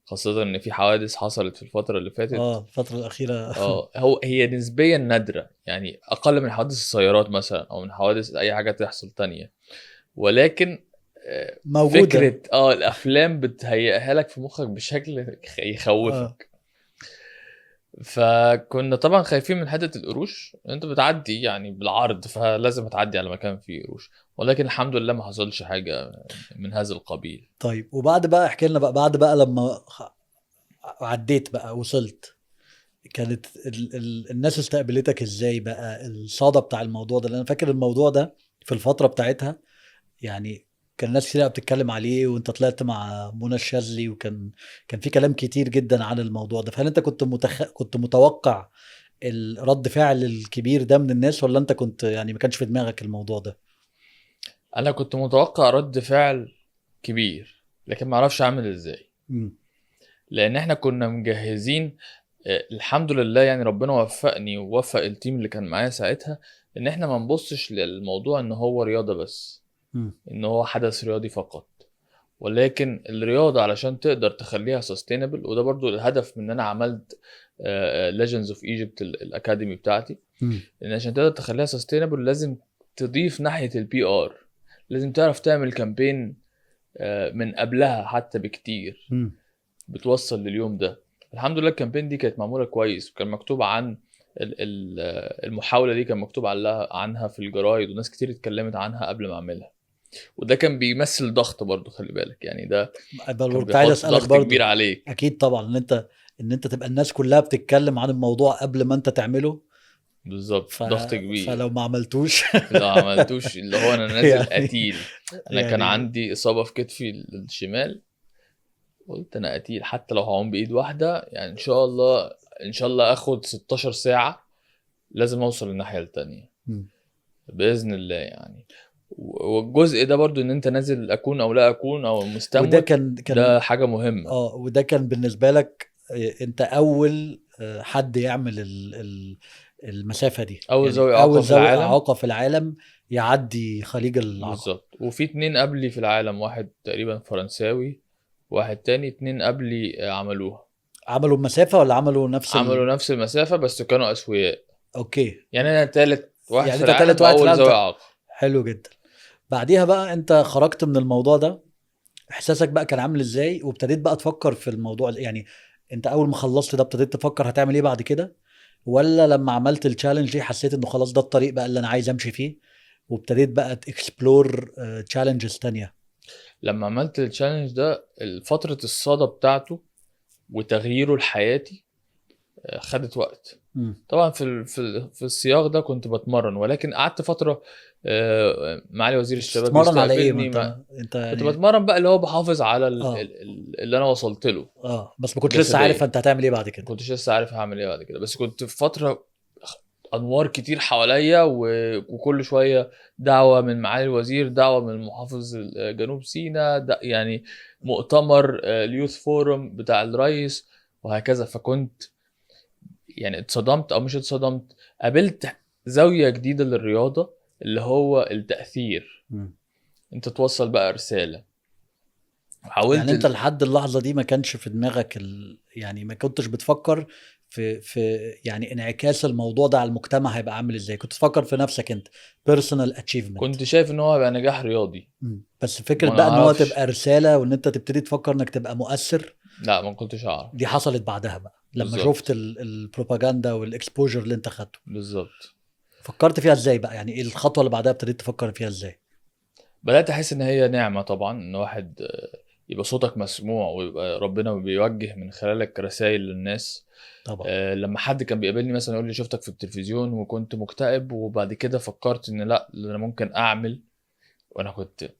خاصة ان في حوادث حصلت في الفترة اللي فاتت. الفترة الأخيرة. هي نسبيا نادرة، يعني اقل من حوادث السيارات مثلا او من حوادث اي حاجة تحصل تانية. ولكن موجودة. فكرة الافلام بتهيئها لك في مخك بشكل يخوفك. فكنا طبعا خايفين من حته القروش، انت بتعدي يعني بالعرض فلازم تعدي على مكان فيه قروش، ولكن الحمد لله ما حصلش حاجه من هذا القبيل. طيب وبعد بقى احكي لنا بقى، بعد بقى لما عديت بقى وصلت، كانت الناس استقبلتك ازاي بقى؟ الصدى بتاع الموضوع ده، لأن انا فاكر الموضوع ده في الفترة بتاعتها، يعني كان ناس كتير بتتكلم عليه، وانت طلعت مع منى الشاذلي، كان في كلام كتير جدا عن الموضوع ده. فهل انت كنت متوقع الرد فعل الكبير ده من الناس، ولا انت كنت يعني ما كانش في دماغك الموضوع ده؟ انا كنت متوقع رد فعل كبير، لكن ما اعرفش اعمل ازاي، مم. لان احنا كنا مجهزين. الحمد لله يعني ربنا وفقني ووفق التيم اللي كان معايا ساعتها، ان احنا ما نبصش للموضوع ان هو رياضة بس، مم. ان هو حدث رياضي فقط، ولكن الرياضة علشان تقدر تخليها sustainable. وده برضو الهدف من ان انا عملت Legends of Egypt الاكاديمي بتاعتي، مم. ان عشان تقدر تخليها sustainable لازم تضيف ناحية البي ار، لازم تعرف تعمل كامبين من قبلها حتى بكتير مم. بتوصل لليوم ده. الحمد لله الكامبين دي كانت معمولة كويس، وكان مكتوب عن المحاولة دي، كان مكتوب عنها في الجرايد، وناس كتير اتكلمت عنها قبل ما اعملها. وده كان بيمثل ضغط برضو، خلي بالك يعني ده كان كنت عايز بيحط اسالك ضغط كبير برضو. عليك. اكيد طبعا، ان انت تبقى الناس كلها بتتكلم عن الموضوع قبل ما انت تعمله. بالظبط، ف... ضغط كبير. فلو ما عملتوش لو عملتوش اللي هو انا نازل يعني قتيل. انا كان يعني عندي اصابة في كتفي الشمال، قلت انا قتيل حتى لو هعوم بايد واحدة، يعني ان شاء الله ان شاء الله اخد 16 ساعة لازم اوصل للناحية التانية مم. باذن الله يعني. والجزء ده برضو ان انت نازل اكون او لا اكون او وده مستموت، كان ده حاجة مهمة. وده كان بالنسبه لك، انت اول حد يعمل المسافه دي، اول يعني ذوي اعاقة اول في ذوي العالم. اعاقه في العالم يعدي خليج العقبه. بالظبط، وفي 2 قبلي في العالم، واحد تقريبا فرنساوي، واحد تاني، 2 قبلي عملوها. عملوا المسافه ولا عملوا نفس عملوا نفس المسافة بس كانوا أسوياء. اوكي. يعني أنا تالت واحد يعني في انت تالت العالم واحد في وأول العالم. ذوي إعاقة. حلو جدا. بعديها بقى انت خرجت من الموضوع ده، احساسك بقى كان عامل ازاي؟ وابتديت بقى تفكر في الموضوع، يعني انت اول ما خلصت ده ابتديت تفكر هتعمل ايه بعد كده؟ ولا لما عملت التشالنج دي حسيت انه خلاص ده الطريق بقى اللي انا عايز امشي فيه، وابتديت بقى تكسبلور تشالنجز تانية؟ لما عملت التشالنج ده، فترة الصدى بتاعته وتغييره لحياتي خدت وقت. مم. طبعا في السياق ده كنت بتمرن، ولكن قعدت فترة معالي وزير الشباب بتتمرن على ايه؟ ما يستقبلني انت كنت يعني بتمرن بقى اللي هو بحافظ على اه اللي انا وصلت له بس ما كنتش لسه عارف جسديا. انت هتعمل ايه بعد ما كده. كنتش لسه عارف هعمل ايه بعد كده، بس كنت في فتره انوار كتير حواليا وكل شويه دعوه من معالي الوزير، دعوه من محافظ جنوب سيناء، يعني مؤتمر اليوث فورم بتاع الرئيس، وهكذا. فكنت يعني اتصدمت او مش اتصدمت، قابلت زاويه جديده للرياضه اللي هو التاثير. مم. انت توصل بقى رساله. يعني انت وحاولت. لحد اللحظة دي ما كانش في دماغك يعني ما كنتش بتفكر في يعني انعكاس الموضوع ده على المجتمع هيبقى عامل ازاي؟ كنت تفكر في نفسك انت، personal achievement. كنت شايف ان هو هيبقى نجاح رياضي. بس فكرة ما بقى ان هو نعرفش. تبقى رسالة، وان انت تبتدي تفكر انك تبقى مؤثر، لا ما كنتش اعرف. دي حصلت بعدها بقى لما شفت بالظبط. البروباجندا والاكسبوجر اللي انت خدته. بالظبط. فكرت فيها ازاي بقى؟ يعني ايه الخطوة اللي بعدها ابتديت تفكر فيها ازاي؟ بدأت أحس إن هي نعمة طبعا، إن واحد يبقى صوتك مسموع، ويبقى ربنا بيوجه من خلالك رسائل للناس. طبعا. لما حد كان بيقابلني مثلا يقول لي شفتك في التلفزيون وكنت مكتئب، وبعد كده فكرت إن لا، أنا ممكن أعمل. وأنا كنت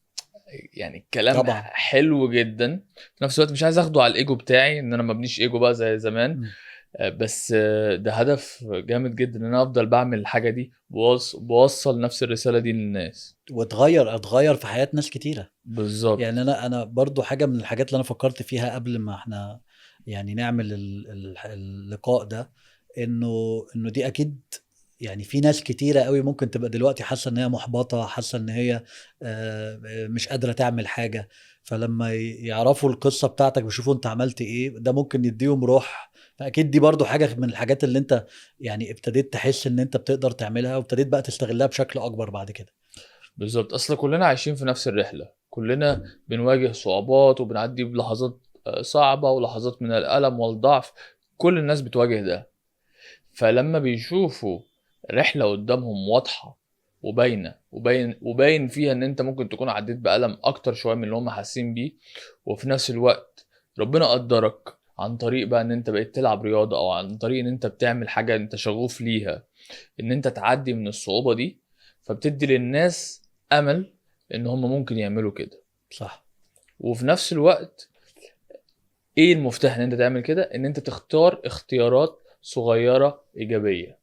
يعني الكلام طبعا. حلو جدا، في نفس الوقت مش عايز أخده على الإيجو بتاعي، إن أنا مبنيش إيجو بقى زي زمان. مم. بس ده هدف جامد جدا إن أنا أفضل بعمل الحاجة دي، بوصل نفس الرسالة دي للناس. اتغير في حياة ناس كتيرة. بالظبط. يعني انا برضو حاجه من الحاجات اللي انا فكرت فيها قبل ما احنا يعني نعمل اللقاء ده، انه دي اكيد يعني في ناس كتيره قوي ممكن تبقى دلوقتي حاسه ان هي محبطه، حاسه ان هي مش قادره تعمل حاجه. فلما يعرفوا القصه بتاعتك ويشوفوا انت عملت ايه، ده ممكن يديهم روح. فاكيد دي برضو حاجه من الحاجات اللي انت يعني ابتديت تحس ان انت بتقدر تعملها، وابتديت بقى تستغلها بشكل اكبر بعد كده. بالظبط، اصل كلنا عايشين في نفس الرحله، كلنا بنواجه صعوبات وبنعدي بلحظات صعبه ولحظات من الالم والضعف. كل الناس بتواجه ده. فلما بيشوفوا رحلة قدامهم واضحة وباينة وباين فيها ان انت ممكن تكون عديت بألم اكتر شوية من اللي هم حاسين بيه، وفي نفس الوقت ربنا قدرك عن طريق بقى ان انت بقيت تلعب رياضة، او عن طريق ان انت بتعمل حاجة انت شغوف ليها، ان انت تعدي من الصعوبة دي، فبتدي للناس امل ان هم ممكن يعملوا كده. صح. وفي نفس الوقت ايه المفتاح ان انت تعمل كده؟ ان انت تختار اختيارات صغيرة ايجابية.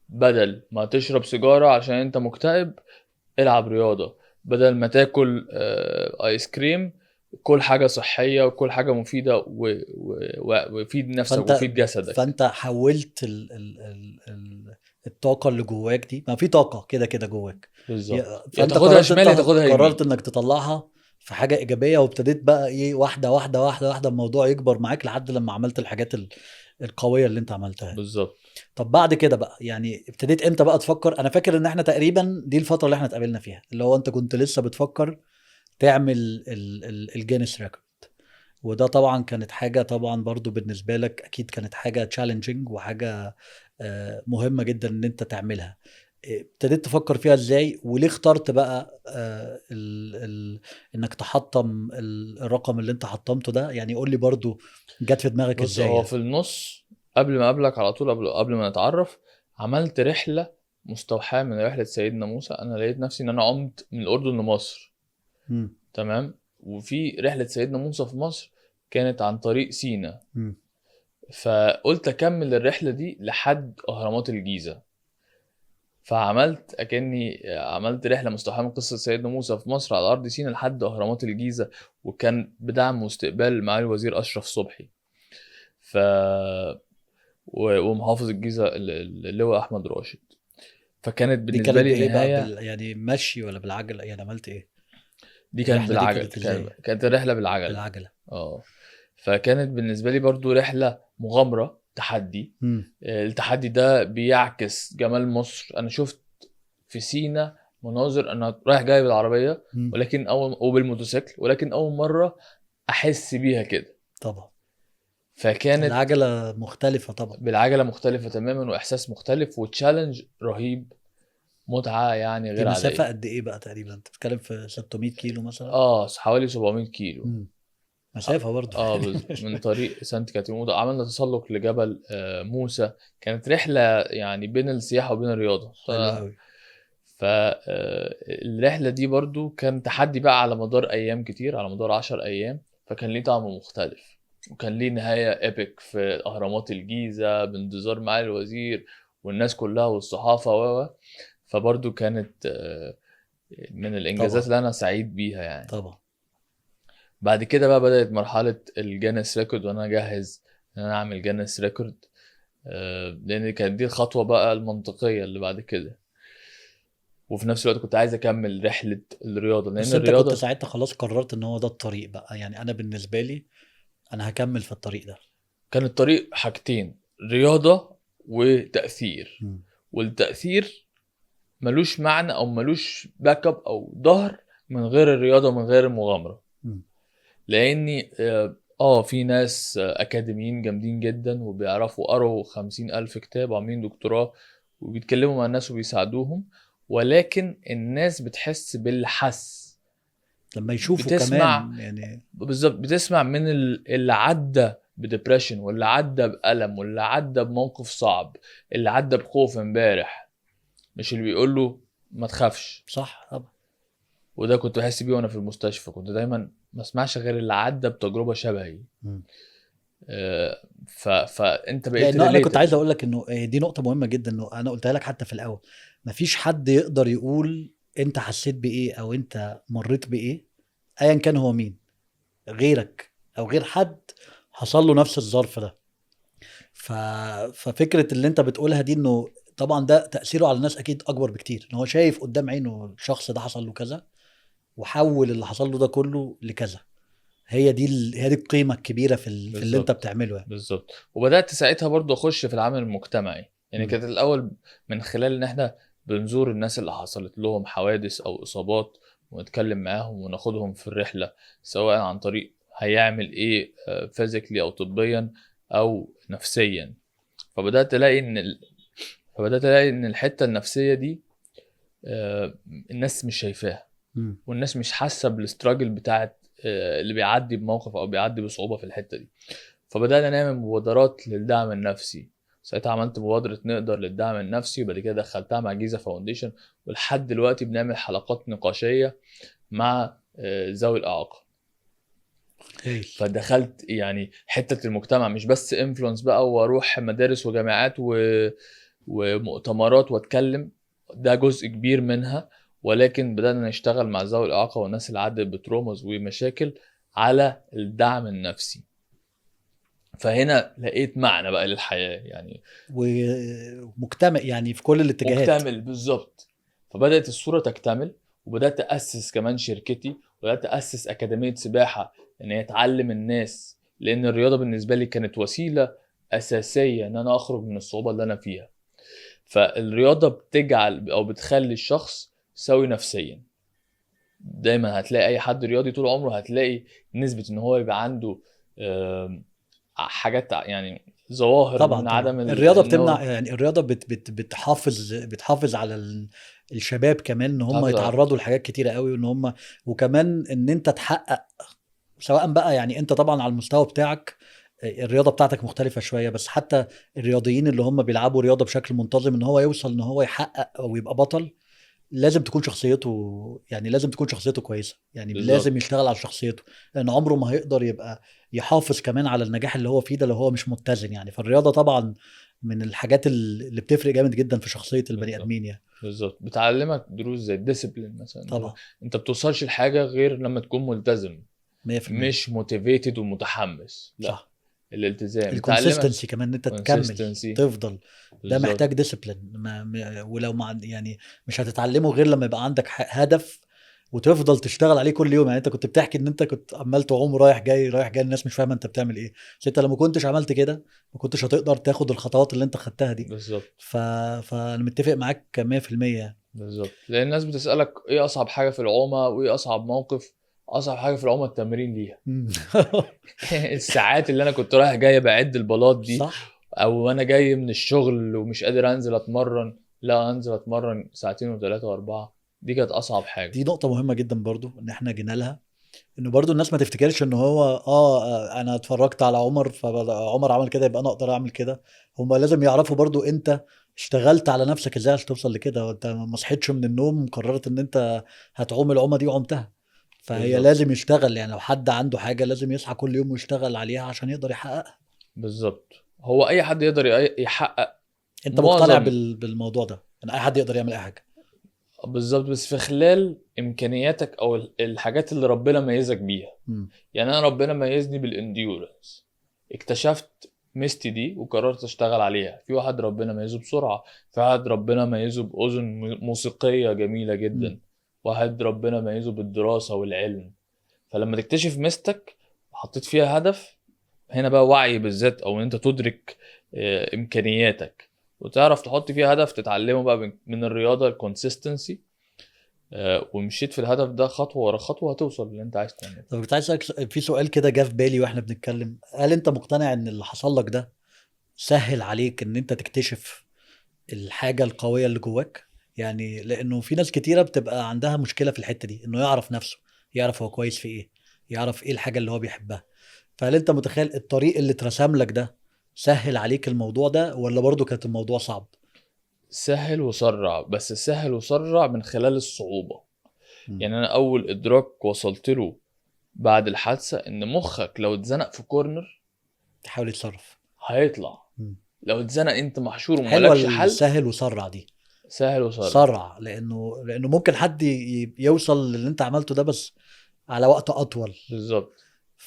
بدل ما تشرب سيجارة عشان انت مكتئب، العب رياضة. بدل ما تاكل ايس كريم، كل حاجة صحية وكل حاجة مفيدة وفيد نفسك فانت وفيد جسدك. فانت حولت الطاقه اللي جواك دي، ما في طاقه كده كده جواك. بالظبط، يا فانت تاخدها قررت شمال يا تاخدها قررت يمين. انك تطلعها في حاجه ايجابيه، وابتديت بقى ايه، واحده واحده واحده واحده الموضوع يكبر معاك لحد لما عملت الحاجات القويه اللي انت عملتها. بالظبط. طب بعد كده بقى يعني ابتديت امتى بقى تفكر؟ انا فاكر ان احنا تقريبا دي الفتره اللي احنا اتقابلنا فيها، اللي هو انت كنت لسه بتفكر تعمل الجينيس ريكورد. وده طبعا كانت حاجه طبعا برضو بالنسبه لك اكيد كانت حاجه تشالنجينج، وحاجه مهمه جدا ان انت تعملها. ابتديت تفكر فيها ازاي؟ وليه اخترت بقى انك تحطم الرقم اللي انت حطمته ده؟ يعني قول لي برضو جت في دماغك بص، ازاي هو يعني. في النص قبل ما اقابلك على طول، قبل ما نتعرف، عملت رحلة مستوحاة من رحلة سيدنا موسى. انا لقيت نفسي ان انا عمت من الاردن لمصر. مم. تمام. وفي رحلة سيدنا موسى في مصر كانت عن طريق سينا. مم. فقلت اكمل الرحلة دي لحد اهرامات الجيزة. فعملت اكني عملت رحلة مستوحاة من قصة سيدنا موسى في مصر على ارض سينا لحد اهرامات الجيزة، وكان بدعم واستقبال معالي الوزير اشرف صبحي. ف ومحافظ الجيزة اللواء احمد راشد. فكانت دي بالنسبة كانت لي بايه بقى؟ نهاية. يعني مشي ولا بالعجله؟ يعني عملت ايه؟ دي كانت الرحله دي بالعجل، كانت ازاي؟ كانت الرحلة بالعجلة. بالعجله. اه. فكانت بالنسبة لي برضو رحلة مغامرة، تحدي. مم. التحدي ده بيعكس جمال مصر. انا شفت في سينا مناظر، انا رايح جاي بالعربية مم. ولكن وبالموتوسيكل، ولكن اول مرة احس بيها كده. طبعا. فكانت العجله مختلفه طبعا. بالعجلة مختلفة تماما، واحساس مختلف وتشالنج رهيب، متعة يعني دي غير مسافه عادية. قد ايه بقى تقريبا؟ انت بتتكلم في 600 كيلو مثلا؟ اه، حوالي 700 كيلو. مم. مسافه برضو. من طريق سانت كاترين عملنا تسلق لجبل موسى. كانت رحلة يعني بين السياحة وبين الرياضة. حلو قوي. فالرحلة دي برضو كان تحدي بقى على مدار أيام كتير، على مدار 10 أيام. فكان ليه طعم مختلف، وكان ليه نهاية إيبك في أهرامات الجيزة بانتظار معالي الوزير والناس كلها والصحافة فبرضو كانت من الإنجازات طبعا. اللي أنا سعيد بيها يعني. طبعا. بعد كده بقى بدأت مرحلة الجينيس ريكورد، وأنا جاهز إن أنا أعمل جينيس ريكورد. لأن كانت دي الخطوة بقى المنطقية اللي بعد كده. وفي نفس الوقت كنت عايز أكمل رحلة الرياضة، لأن بس انت كنت الرياضة ساعتها خلاص قررت ان هو ده الطريق بقى؟ يعني انا بالنسبه لي انا هكمل في الطريق ده. كان الطريق حاجتين: رياضة وتأثير. مم. والتأثير ملوش معنى أو ملوش باك اب أو ظهر من غير الرياضة ومن غير المغامرة. مم. لاني في ناس اكاديميين جامدين جدا وبيعرفوا قروا 50,000 كتاب وعاملين دكتوراه وبيتكلموا مع الناس وبيساعدوهم، ولكن الناس بتحس بالحس. لما يشوفوا بتسمع، كمان يعني. بالظبط، بتسمع من اللي عدى بديبريشن، واللي عدى بألم، واللي عدى بموقف صعب، اللي عدى بخوف امبارح، مش اللي بيقول له ما تخافش. صح طبعا. وده كنت بحس بيه وانا في المستشفى. كنت دايما ما اسمعش غير اللي عدى بتجربة شبهي. مم. فانت بقيت لانه انا كنت عايز ريليتد. اقول لك انه دي نقطه مهمه جدا، انه انا قلتها لك حتى في الاول. مفيش حد يقدر يقول انت حسيت بايه او انت مريت بايه، ايا كان هو مين، غيرك او غير حد حصل له نفس الظرف ده. ف... ففكره اللي انت بتقولها دي، انه طبعا ده تاثيره على الناس اكيد اكبر بكتير، ان هو شايف قدام عينه الشخص ده حصل له كذا، وحول اللي حصل له ده كله لكذا. هي دي القيمه الكبيره في اللي انت بالظبط. بتعمله يعني. بالظبط. وبدات ساعتها برضو اخش في العمل المجتمعي. يعني مم. كانت الاول من خلال ان احنا بنزور الناس اللي حصلت لهم حوادث او اصابات، ونتكلم معاهم وناخدهم في الرحله، سواء عن طريق هيعمل ايه فيزيكلي او طبيا او نفسيا. فبدات الاقي ان الحته النفسيه دي الناس مش شايفاها، مم. والناس مش حاسه بالاستراجل بتاعت اللي بيعدي بموقف او بيعدي بصعوبه في الحته دي. فبدانا نعمل مبادرات للدعم النفسي. ساعتها عملت مبادره نقدر للدعم النفسي، وبعد كده دخلتها مع جيزه فاونديشن، ولحد دلوقتي بنعمل حلقات نقاشيه مع ذوي الاعاقه. هايل. فدخلت يعني حته المجتمع، مش بس انفلونس بقى واروح مدارس وجامعات ومؤتمرات واتكلم، ده جزء كبير منها، ولكن بدأنا نشتغل مع ذوي الإعاقة والناس اللي عدت بترومز ومشاكل على الدعم النفسي. فهنا لقيت معنى بقى للحياة يعني، ومجتمع يعني في كل الاتجاهات. مكتمل بالظبط. فبدأت الصورة تكتمل، وبدأت أسس كمان شركتي، وبدأت أسس أكاديمية سباحة إن هي تعلم الناس، لأن الرياضة بالنسبة لي كانت وسيلة أساسية إن أنا أخرج من الصعوبة اللي أنا فيها. فالرياضة بتجعل أو بتخلي الشخص سوي نفسيا. دايما هتلاقي أي حد رياضي طول عمره هتلاقي نسبة إن هو يبقى عنده حاجات يعني ظواهر طبعا من طبعا عدم الرياضه إن هو بتمنع، يعني الرياضه بتحافظ على الشباب كمان ان هم تحافظ على يتعرضوا لحاجات كتيره قوي، وان هم وكمان ان انت تحقق، سواء بقى يعني انت طبعا على المستوى بتاعك الرياضه بتاعتك مختلفه شويه، بس حتى الرياضيين اللي هم بيلعبوا رياضه بشكل منتظم ان هو يوصل ان هو يحقق او يبقى بطل، لازم تكون شخصيته، يعني لازم تكون شخصيته كويسه، يعني لازم بالظبط. يشتغل على شخصيته، لان عمره ما هيقدر يبقى يحافظ كمان على النجاح اللي هو فيه ده لو هو مش متزن يعني. فالرياضه طبعا من الحاجات اللي بتفرق جامد جدا في شخصيه البني بالظبط. ادمين يعني. بالظبط، بتعلمك دروس زي الديسيبلين مثلا، اللي هو طبعا انت بتوصلش لحاجه غير لما تكون ملتزم، 100%. مش موتيفيتد ومتحمس، لا. صح. الالتزام بتعلمك الكونسيستنسي كمان ان انت تكمل consistency. تفضل، ده بالظبط. محتاج ديسيبلين. ولو مع يعني مش هتتعلمه غير لما يبقى عندك هدف وتفضل تشتغل عليه كل يوم. يعني انت كنت بتحكي ان انت كنت عمال تعوم رايح جاي رايح جاي، الناس مش فاهمه انت بتعمل ايه، بس انت لو ما كنتش عملت كده ما كنتش هتقدر تاخد الخطوات اللي انت خدتها دي. بالظبط. ف... فانا متفق معاك 100% يعني. بالظبط، لان الناس بتسالك ايه اصعب حاجه في العومه وايه اصعب موقف. اصعب حاجه في العومه التمرين ليها. مم. الساعات اللي انا كنت رايح جاي بعد البلاط دي، صح. او انا جاي من الشغل ومش قادر انزل اتمرن، لا انزل اتمرن ساعتين وثلاثه واربعه، دي كانت اصعب حاجه. دي نقطة مهمة جدا برضو ان احنا جينا لها، انه برضو الناس ما تفتكرش ان هو انا اتفرجت على عمر فعمر عمل كده يبقى انا اقدر اعمل كده. هم لازم يعرفوا برضو انت اشتغلت على نفسك ازاي عشان توصل لكده، وانت ما صحيتش من النوم قررت ان انت هتعوم العومه دي وعمتها. فهي بالظبط. لازم يشتغل، يعني لو حد عنده حاجه لازم يصحى كل يوم ويشتغل عليها عشان يقدر يحققها. بالظبط، هو اي حد يقدر يحقق انت مقتنع معظم. بالموضوع ده ان اي حد يقدر يعمل اي حاجه؟ بالظبط، بس في خلال امكانياتك او الحاجات اللي ربنا ميزك بيها. مم. يعني انا ربنا ميزني بالانديورنس، اكتشفت ميزتي دي وقررت اشتغل عليها. في واحد ربنا ميزه بسرعة، في واحد ربنا ميزه بأذن موسيقية جميلة مم. جدا، واحد ربنا ميزه بالدراسة والعلم. فلما تكتشف ميزتك وحطيت فيها هدف، هنا بقى وعي بالذات، او ان انت تدرك امكانياتك وتعرف تحط فيها هدف تتعلمه بقى من الرياضة الكونسيستنسي، ومشيت في الهدف ده خطوة ورا خطوة هتوصل اللي انت عايز تعمله. طب كنت عايز اسالك في سؤال كده جه في بالي واحنا بنتكلم، هل انت مقتنع ان اللي حصل لك ده سهل عليك ان انت تكتشف الحاجة القوية اللي جواك؟ يعني لانه في ناس كتيرة بتبقى عندها مشكلة في الحتة دي، انه يعرف نفسه، يعرف هو كويس في ايه، يعرف ايه الحاجة اللي هو بيحبها. فهل انت متخيل الطريق اللي اترسم لك ده سهل عليك الموضوع ده، ولا برضو كانت الموضوع صعب؟ سهل وسرع، بس سهل وسرع من خلال الصعوبة. مم. يعني انا اول ادراك وصلت له بعد الحادثة ان مخك لو اتزنق في كورنر تحاول يتصرف. هيطلع. مم. لو اتزنق انت محشور حلوة وملكش حل. السهل وسرع دي. سهل وسرع. سرع لانه ممكن حد يوصل للي انت عملته ده بس على وقت اطول. بالظبط،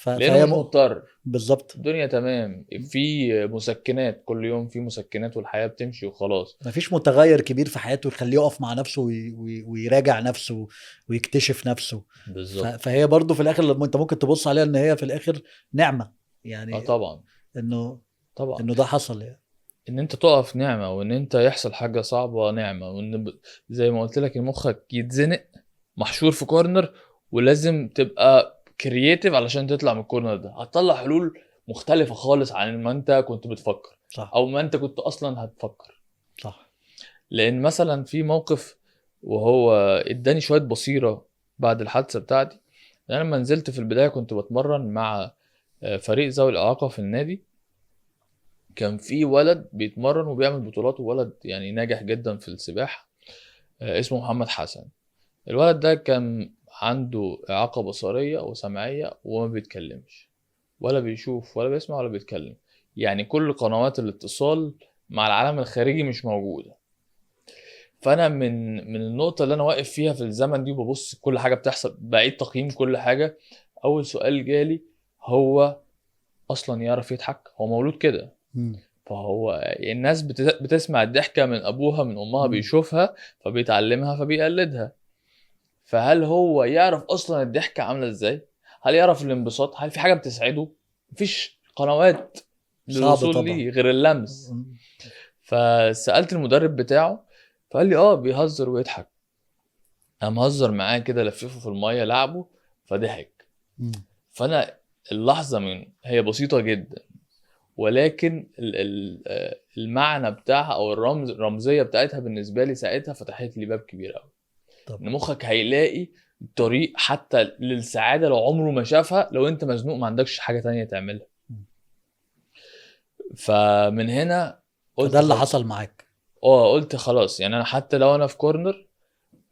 لانه فهي مش مضطر. بالظبط. الدنيا تمام، في مسكنات كل يوم، في مسكنات والحياة بتمشي وخلاص. مفيش متغير كبير في حياته يخليه يقف مع نفسه ويراجع نفسه ويكتشف نفسه. بالظبط. فهي برضو في الاخر لما انت ممكن تبص عليها ان هي في الاخر نعمة اه يعني، طبعا. انه طبعا، ده حصل يعني. ان انت تقف نعمة، وان انت يحصل حاجة صعبة نعمة، وان زي ما قلت لك مخك يتزنق محشور في كورنر، ولازم تبقى كرييتيف علشان تطلع من الكورنر ده. هتطلع حلول مختلفه خالص عن ما انت كنت بتفكر صح او ما انت كنت اصلا هتفكر. صح. لان مثلا في موقف وهو اداني شويه بصيره بعد الحادثه بتاعتي. انا لما نزلت في البدايه كنت بتمرن مع فريق ذوي الاعاقه في النادي. كان في ولد بيتمرن وبيعمل بطولات، وولد يعني ناجح جدا في السباحه، اسمه محمد حسن. الولد ده كان عنده اعاقه بصريه وسمعيه وما بيتكلمش، ولا بيشوف ولا بيسمع ولا بيتكلم. يعني كل قنوات الاتصال مع العالم الخارجي مش موجوده. فانا من النقطه اللي انا واقف فيها في الزمن دي وببص كل حاجه بتحصل، بعيد تقييم كل حاجه. اول سؤال جالي، هو اصلا يعرف يضحك؟ هو مولود كده. مم. فهو الناس بتسمع الضحكه من ابوها من امها، مم. بيشوفها فبيتعلمها فبيقلدها. فهل هو يعرف اصلا الضحكه عامله ازاي؟ هل يعرف الانبساط؟ هل في حاجه بتسعده؟ مفيش قنوات صعب للوصول طبعا. ليه غير اللمس. فسالت المدرب بتاعه، فقال لي بيهزر ويضحك. انا مهزر معاه كده، لففه في الميه لعبه فضحك. مم. فانا اللحظه هي بسيطه جدا، ولكن المعنى بتاعها او الرمزيه بتاعتها بالنسبه لي ساعتها فتحت لي باب كبير قوي. طب ان مخك هيلاقي طريق حتى للسعاده لو عمره ما شافها، لو انت مزنوق ما عندكش حاجه تانية تعملها. فمن هنا فده قلت اللي حصل معاك. قلت خلاص، يعني انا حتى لو انا في كورنر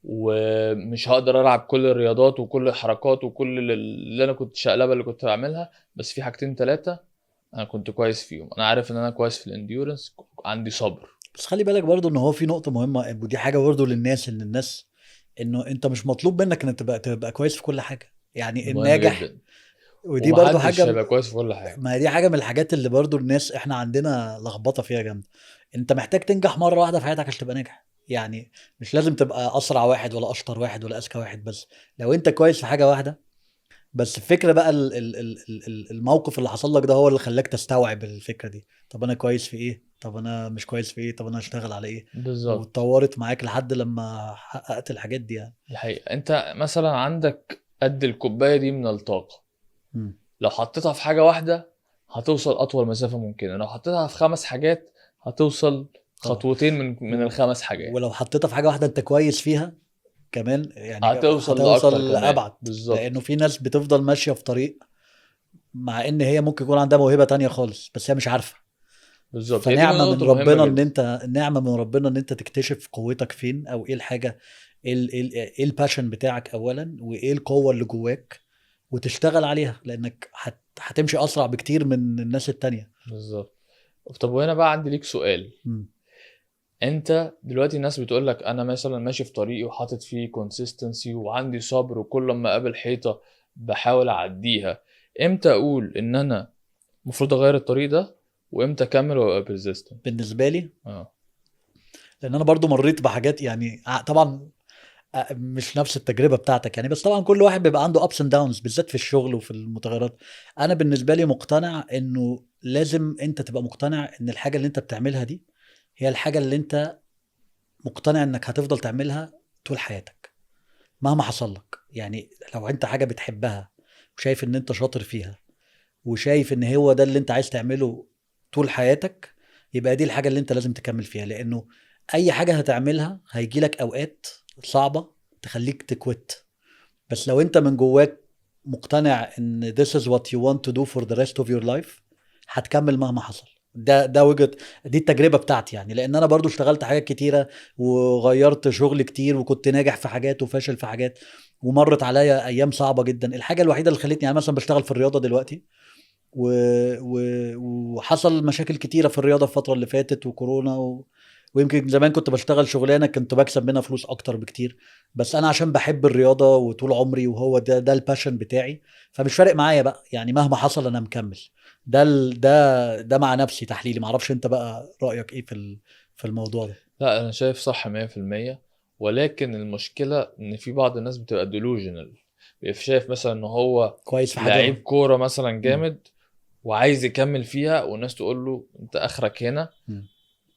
ومش هقدر العب كل الرياضات وكل الحركات وكل اللي انا كنت شقلبه اللي كنت بعملها، بس في حاجتين ثلاثه انا كنت كويس فيهم. انا عارف ان انا كويس في الانديورنس، عندي صبر. بس خلي بالك برضو ان هو في نقطة مهمة، ودي حاجة برضو للناس، ان الناس انه انت مش مطلوب منك ان تبقى كويس في كل حاجة، يعني ده مهم الناجح. جدا، ودي برضو ومحدش حاجة، هيبقى كويس في كل حاجه. ما هي دي حاجة من الحاجات اللي برضو الناس احنا عندنا لخبطة فيها جامد. انت محتاج تنجح مرة واحدة في حياتك عشان تبقى ناجح. يعني مش لازم تبقى اسرع واحد ولا اشطر واحد ولا اذكى واحد، بس لو انت كويس في حاجة واحدة. بس الفكرة بقى الموقف اللي حصل لك ده هو اللي خلاك تستوعب الفكرة دي. طب انا كويس في ايه؟ طب انا مش كويس في ايه؟ طب انا هشتغل على ايه؟ بالظبط. واتطورت معاك لحد لما حققت الحاجات دي يعني. دي حقيقه. انت مثلا عندك قد الكوبايه دي من الطاقه، مم. لو حطيتها في حاجه واحده هتوصل اطول مسافه ممكنه، لو حطيتها في 5 حاجات هتوصل طبعا. خطوتين من ال5 حاجات. ولو حطيتها في حاجة واحدة انت كويس فيها كمان، يعني هتوصل لاكتر هتوصل كمان. لأبعد. لأنه بالظبط. في ناس بتفضل ماشية في طريق مع ان هي ممكن يكون عندها موهبة تانية خالص بس هي مش عارفة. بالظبط، هي دي فنعمة من نقطه مهمه ربنا ان جدا. انت، نعمة من ربنا ان انت تكتشف قوتك فين، او ايه الحاجة، ايه الباشن بتاعك اولا، وايه القوة اللي جواك، وتشتغل عليها، لانك هتمشي اسرع بكتير من الناس التانية. بالظبط. طب وهنا بقى عندي ليك سؤال. مم. انت دلوقتي الناس بتقول لك انا مثلا ماشي في طريقي وحاطط فيه كونسيستنسي وعندي صبر، وكل ما اقابل حيطه بحاول اعديها. امتى اقول ان انا المفروض اغير الطريق ده، وامتى اكمل وابقى بيرزيستنت؟ بالنسبة لي، اه. لان انا برضو مريت بحاجات يعني طبعا مش نفس التجربه بتاعتك يعني، بس طبعا كل واحد بيبقى عنده ابس اند داونز بالذات في الشغل وفي المتغيرات. انا بالنسبه لي مقتنع انه لازم انت تبقى مقتنع ان الحاجه اللي انت بتعملها دي هي الحاجه اللي انت مقتنع انك هتفضل تعملها طول حياتك مهما حصل لك. يعني لو انت حاجه بتحبها وشايف ان انت شاطر فيها وشايف ان هو ده اللي انت عايز تعمله طول حياتك، يبقى دي الحاجة اللي انت لازم تكمل فيها. لانه اي حاجة هتعملها هيجيلك اوقات صعبة تخليك تكوت. بس لو انت من جواك مقتنع ان this is what you want to do for the rest of your life، هتكمل مهما حصل. ده وجهة، دي التجربة بتاعتي يعني، لان انا برضو اشتغلت حاجات كتيرة وغيرت شغل كتير وكنت ناجح في حاجات وفاشل في حاجات، ومرت عليا ايام صعبة جدا. الحاجة الوحيدة اللي خلتني يعني مثلا بشتغل في الرياضة دلوقتي و... و... وحصل مشاكل كتيرة في الرياضة الفترة اللي فاتت وكورونا ويمكن زمان كنت بشتغل شغلانة كنت بكسب منها فلوس أكتر بكتير، بس أنا عشان بحب الرياضة وطول عمري وهو ده الباشن بتاعي، فمش فارق معايا بقى يعني مهما حصل أنا مكمل. ده مع نفسي تحليلي. معرفش أنت بقى رأيك إيه في الموضوع ده. لا انا شايف صح 100%. ولكن المشكله ان في بعض الناس بتبقى delusional، بيبقى شايف مثلا ان هو كويس في لعيب حاجة. كوره مثلا مم. جامد وعايز يكمل فيها، والناس تقول له انت اخرك هنا. مم.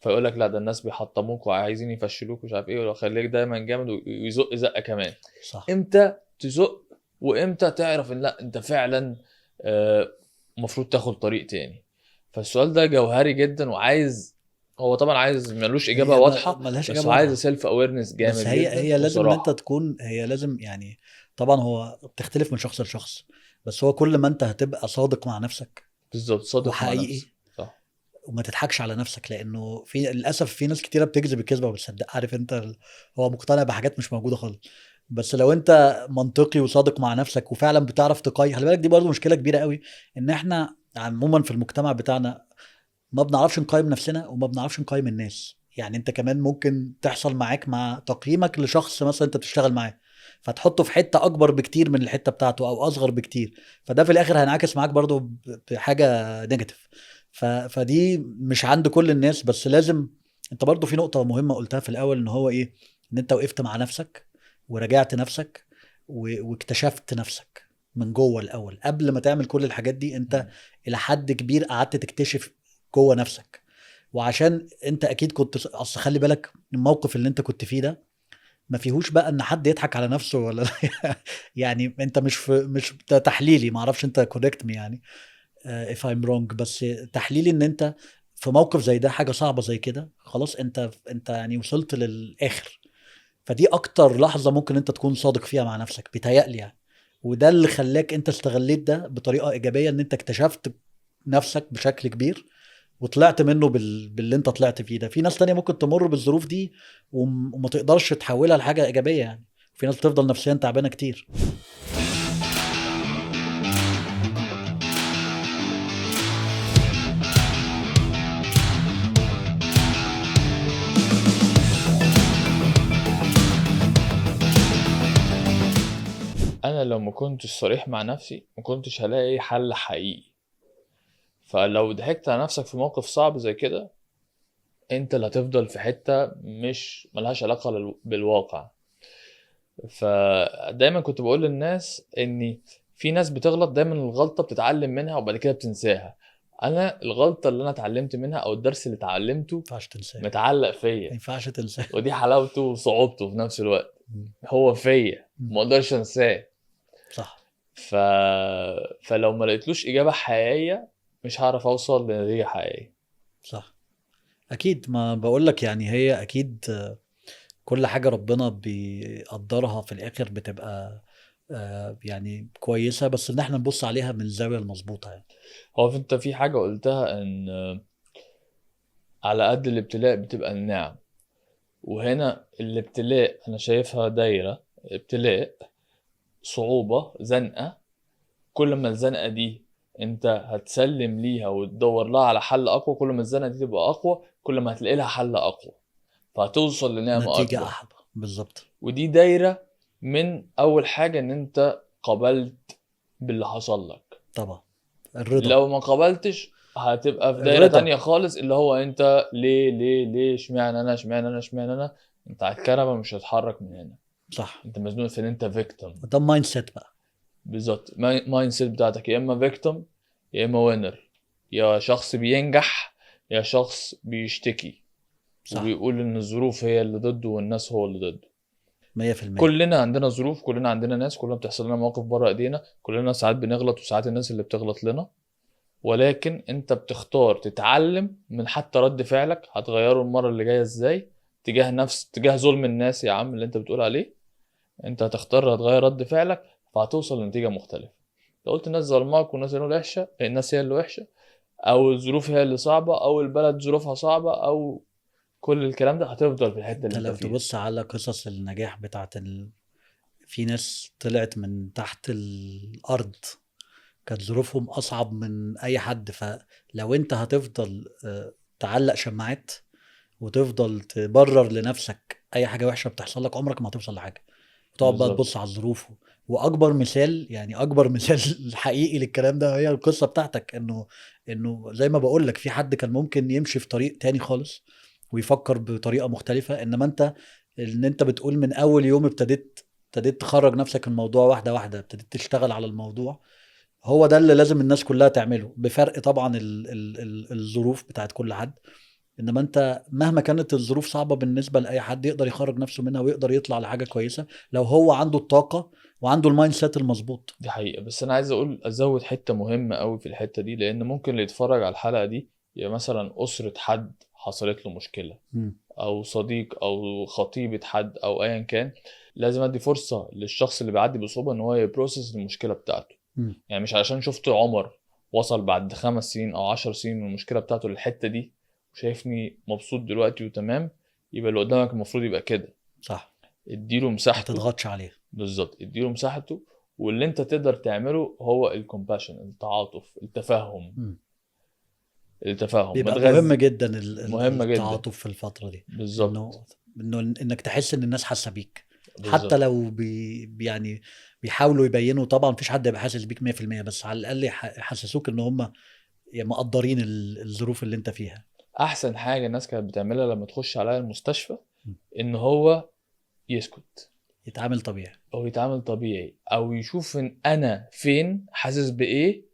فيقول لك لا، ده الناس بيحطموك وعايزين يفشلوك ومش عارف ايه، ولو خليك دايما جامد ويزق زقه كمان. صح. امتى تزق وامتى تعرف ان لا انت فعلا آه، المفروض تاخد طريق تاني. فالسؤال ده جوهري جدا، وعايز، هو طبعا عايز، ملوش اجابه هي واضحه، ملهاش بس اجابه هو عايز واضحه. سيلف اويرنس بس جامد هي جدا لازم ان انت وصراحه. تكون، هي لازم يعني، طبعا هو بتختلف من شخص لشخص، بس هو كل ما انت هتبقى صادق مع نفسك بالظبط، صادق مع وحقيقي نفسك، صح. وما تضحكش على نفسك، لانه في للاسف في ناس كتيره بتكذب الكذبه وبتصدق، عارف انت هو مقتنع بحاجات مش موجوده خالص. بس لو انت منطقي وصادق مع نفسك وفعلا بتعرف تقيم، خلي بالك دي برضه مشكله كبيره قوي، ان احنا عموما في المجتمع بتاعنا ما بنعرفش نقيم نفسنا وما بنعرفش نقيم الناس. يعني انت كمان ممكن تحصل معاك مع تقييمك لشخص مثلا انت بتشتغل معاه، فتحطه في حته اكبر بكتير من الحته بتاعته او اصغر بكتير، فده في الاخر هينعكس معاك برضه بحاجه نيجاتيف. فدي مش عند كل الناس، بس لازم. انت برضه في نقطه مهمه قلتها في الاول، ان هو ايه، ان انت وقفت مع نفسك وراجعت نفسك واكتشفت نفسك من جوه الاول قبل ما تعمل كل الحاجات دي. انت الى حد كبير قعدت تكتشف جوه نفسك، وعشان انت اكيد كنت، اصل خلي بالك الموقف اللي انت كنت فيه ده ما فيهوش بقى ان حد يضحك على نفسه ولا يعني انت مش في، مش ده تحليلي، ما اعرفش انت كوريكت مي يعني if I'm wrong، بس تحليلي ان انت في موقف زي ده، حاجه صعبه زي كده، خلاص انت يعني وصلت للاخر. فدي اكتر لحظه ممكن انت تكون صادق فيها مع نفسك بيتهيألي يعني. وده اللي خلاك انت استغليت ده بطريقه ايجابيه، ان انت اكتشفت نفسك بشكل كبير وطلعت منه باللي انت طلعت فيه ده. في ناس تانية ممكن تمر بالظروف دي وما تقدرش تحولها لحاجة إيجابية يعني، في ناس بتفضل نفسيا تعبانة كتير. انا لو ما كنتش صريح مع نفسي ما كنتش هلاقي حل حقيقي. فلو ضحكت على نفسك في موقف صعب زي كده، انت اللي هتفضل في حتة مش ملهاش علاقة بالواقع. فدايما كنت بقول للناس ان في ناس بتغلط، دايما الغلطة بتتعلم منها وبعد كده بتنساها. انا الغلطة اللي انا اتعلمت منها او الدرس اللي اتعلمته ما ينفعش تنساه، متعلق ما فيا، ينفعش تنساه. ودي حلاوته وصعوبته في نفس الوقت. هو فيا، ما اقدرش انساه. صح. ف... فلو ما لقيتلوش إجابة حقيقية مش هعرف أوصل لنتيجة حقيقية. صح. أكيد، ما بقولك يعني هي أكيد كل حاجة ربنا بيقدرها في الآخر بتبقى يعني كويسة، بس إن احنا نبص عليها من الزاوية المظبوطة يعني. هو انت في حاجة قلتها ان على قد الابتلاء بتبقى النعم، وهنا الابتلاء انا شايفها دايرة: ابتلاء، صعوبة، زنقة. كل ما الزنقة دي انت هتسلم ليها وتدور لها على حل اقوى، كل ما الزنقة دي تبقى اقوى كل ما هتلاقي لها حل اقوى، فهتوصل لنعمة نتيجة اكبر. أحلى بالظبط. ودي دايرة من اول حاجة ان انت قبلت باللي حصل لك. طبعا الرضا. لو ما قبلتش هتبقى في دايرة الرضا. تانية خالص، اللي هو انت ليه اشمعنى انا. انت على الكنبة مش هتتحرك من هنا. صح. انت مزنوق في ان انت فيكتم. ده مايند سيت بقى. بالظبط، مايند سيت بتاعتك يا اما فيكتم يا اما وينر. يا شخص بينجح يا شخص بيشتكي صح. وبيقول ان الظروف هي اللي ضده والناس هو اللي ضده. 100%. كلنا عندنا ظروف، كلنا عندنا ناس، كلنا بتحصل لنا مواقف بره ايدينا، كلنا ساعات بنغلط وساعات الناس اللي بتغلط لنا. ولكن انت بتختار تتعلم من حتى رد فعلك هتغيره المرة اللي جاية ازاي تجاه ظلم الناس يا عم اللي انت بتقول عليه. انت هتختار هتغير رد فعلك فهتوصل لنتيجة مختلفة. لو قلت الناس ظلماك والناس هي اللي وحشة، الناس هي اللي وحشة، او الظروف هي اللي صعبة، او البلد ظروفها صعبة، او كل الكلام ده، هتفضل في الحتة انت اللي انت لو فيها. تبص على قصص النجاح بتاعت في ناس طلعت من تحت الأرض كانت ظروفهم أصعب من أي حد. فلو أنت هتفضل تعلق شماعات وتفضل تبرر لنفسك أي حاجة وحشة بتحصل لك، عمرك ما هتوصل لحاجة. وتقعد بقى بالظبط. تبص على الظروف. وأكبر مثال، يعني أكبر مثال حقيقي للكلام ده هي القصة بتاعتك، إنه زي ما بقول لك في حد كان ممكن يمشي في طريق تاني خالص ويفكر بطريقة مختلفة، إنما أنت، إن أنت بتقول من أول يوم ابتديت تخرج نفسك من الموضوع واحدة واحدة، ابتديت تشتغل على الموضوع. هو ده اللي لازم الناس كلها تعمله، بفرق طبعا الظروف بتاعت كل حد. انما انت مهما كانت الظروف صعبه بالنسبه لاي حد يقدر يخرج نفسه منها ويقدر يطلع لحاجه كويسه لو هو عنده الطاقه وعنده المايند سيت المظبوط. دي حقيقة. بس أنا عايز أزود حتة مهمة أوي في الحتة دي، لأن ممكن اللي يتفرج على الحلقة دي يبقى مثلا أسرة حد حصلت له مشكلة، مم. أو صديق أو خطيبة حد أو أيا كان. لازم أدي فرصة للشخص اللي بيعدي بصعوبة إن هو يبروسس المشكلة بتاعته. مم. يعني مش عشان شفت عمر وصل بعد 5 سنين أو 10 سنين من المشكلة بتاعته للحتة دي وشايفني مبسوط دلوقتي وتمام، يبقى اللي قدامك المفروض يبقى كده. صح. اديله ما مساحته. تضغطش عليه. بالظبط، اديله مساحته. واللي انت تقدر تعمله هو الكومباشن، التعاطف، التفهم. مم. التفهم ما بيبقى مهم تغز. جدا مهمة جدا. التعاطف في الفتره دي. انه بالظبط. انك تحس ان الناس حاسه بيك، حتى بالظبط. لو يعني بيحاولوا يبينوا. طبعا مفيش حد يبقى حاسس بيك 100%، بس على الاقل يحسسوك ان هم مقدرين الظروف اللي انت فيها. احسن حاجة الناس كانت بتعملها لما تخش عليا المستشفى م. ان هو يسكت يتعامل طبيعي. او يتعامل طبيعي او يشوف ان انا فين حاسس بايه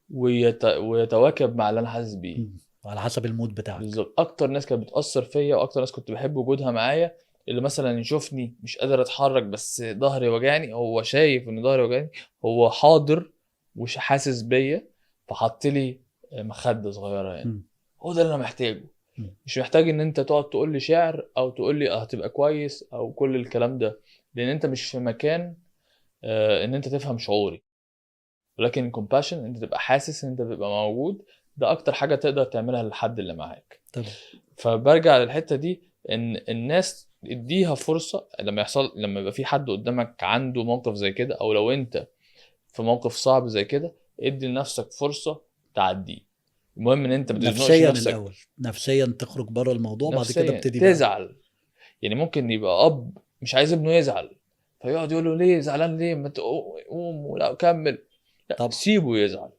ويتواكب مع اللي انا حاسس بيه. وعلى حسب المود بتاعك. بالظبط. اكتر ناس كانت بتاثر فيا واكتر ناس كنت بحب وجودها معايا اللي مثلا يشوفني مش قادر اتحرك بس ظهري وجعني، هو شايف ان ظهري وجعني، هو حاضر وش حاسس بيا، فحط لي مخده صغيره يعني. م. هو ده اللي انا محتاجه. م. مش محتاج ان انت تقعد تقول لي شعر او تقول لي هتبقى كويس او كل الكلام ده، لان انت مش في مكان ان انت تفهم شعوري. ولكن الكومباشن انت تبقى حاسس ان انت تبقى موجود، ده اكتر حاجه تقدر تعملها للحد اللي معاك. طبعا. فبرجع للحته دي ان الناس اديها فرصه لما يبقى في حد قدامك عنده موقف زي كده، او لو انت في موقف صعب زي كده ادي لنفسك فرصه تعديه. المهم ان انت ما تزنقش نفسيا نفسك. الاول، نفسيا تخرج بره الموضوع، بعد كده نفسيا ابتدي بقى. تزعل. يعني ممكن يبقى اب مش عايز ابنه يزعل، فيقعد يقول له ليه زعلان، ليه ما تقوم ولا كمل. لا، طبعا. سيبه يزعل.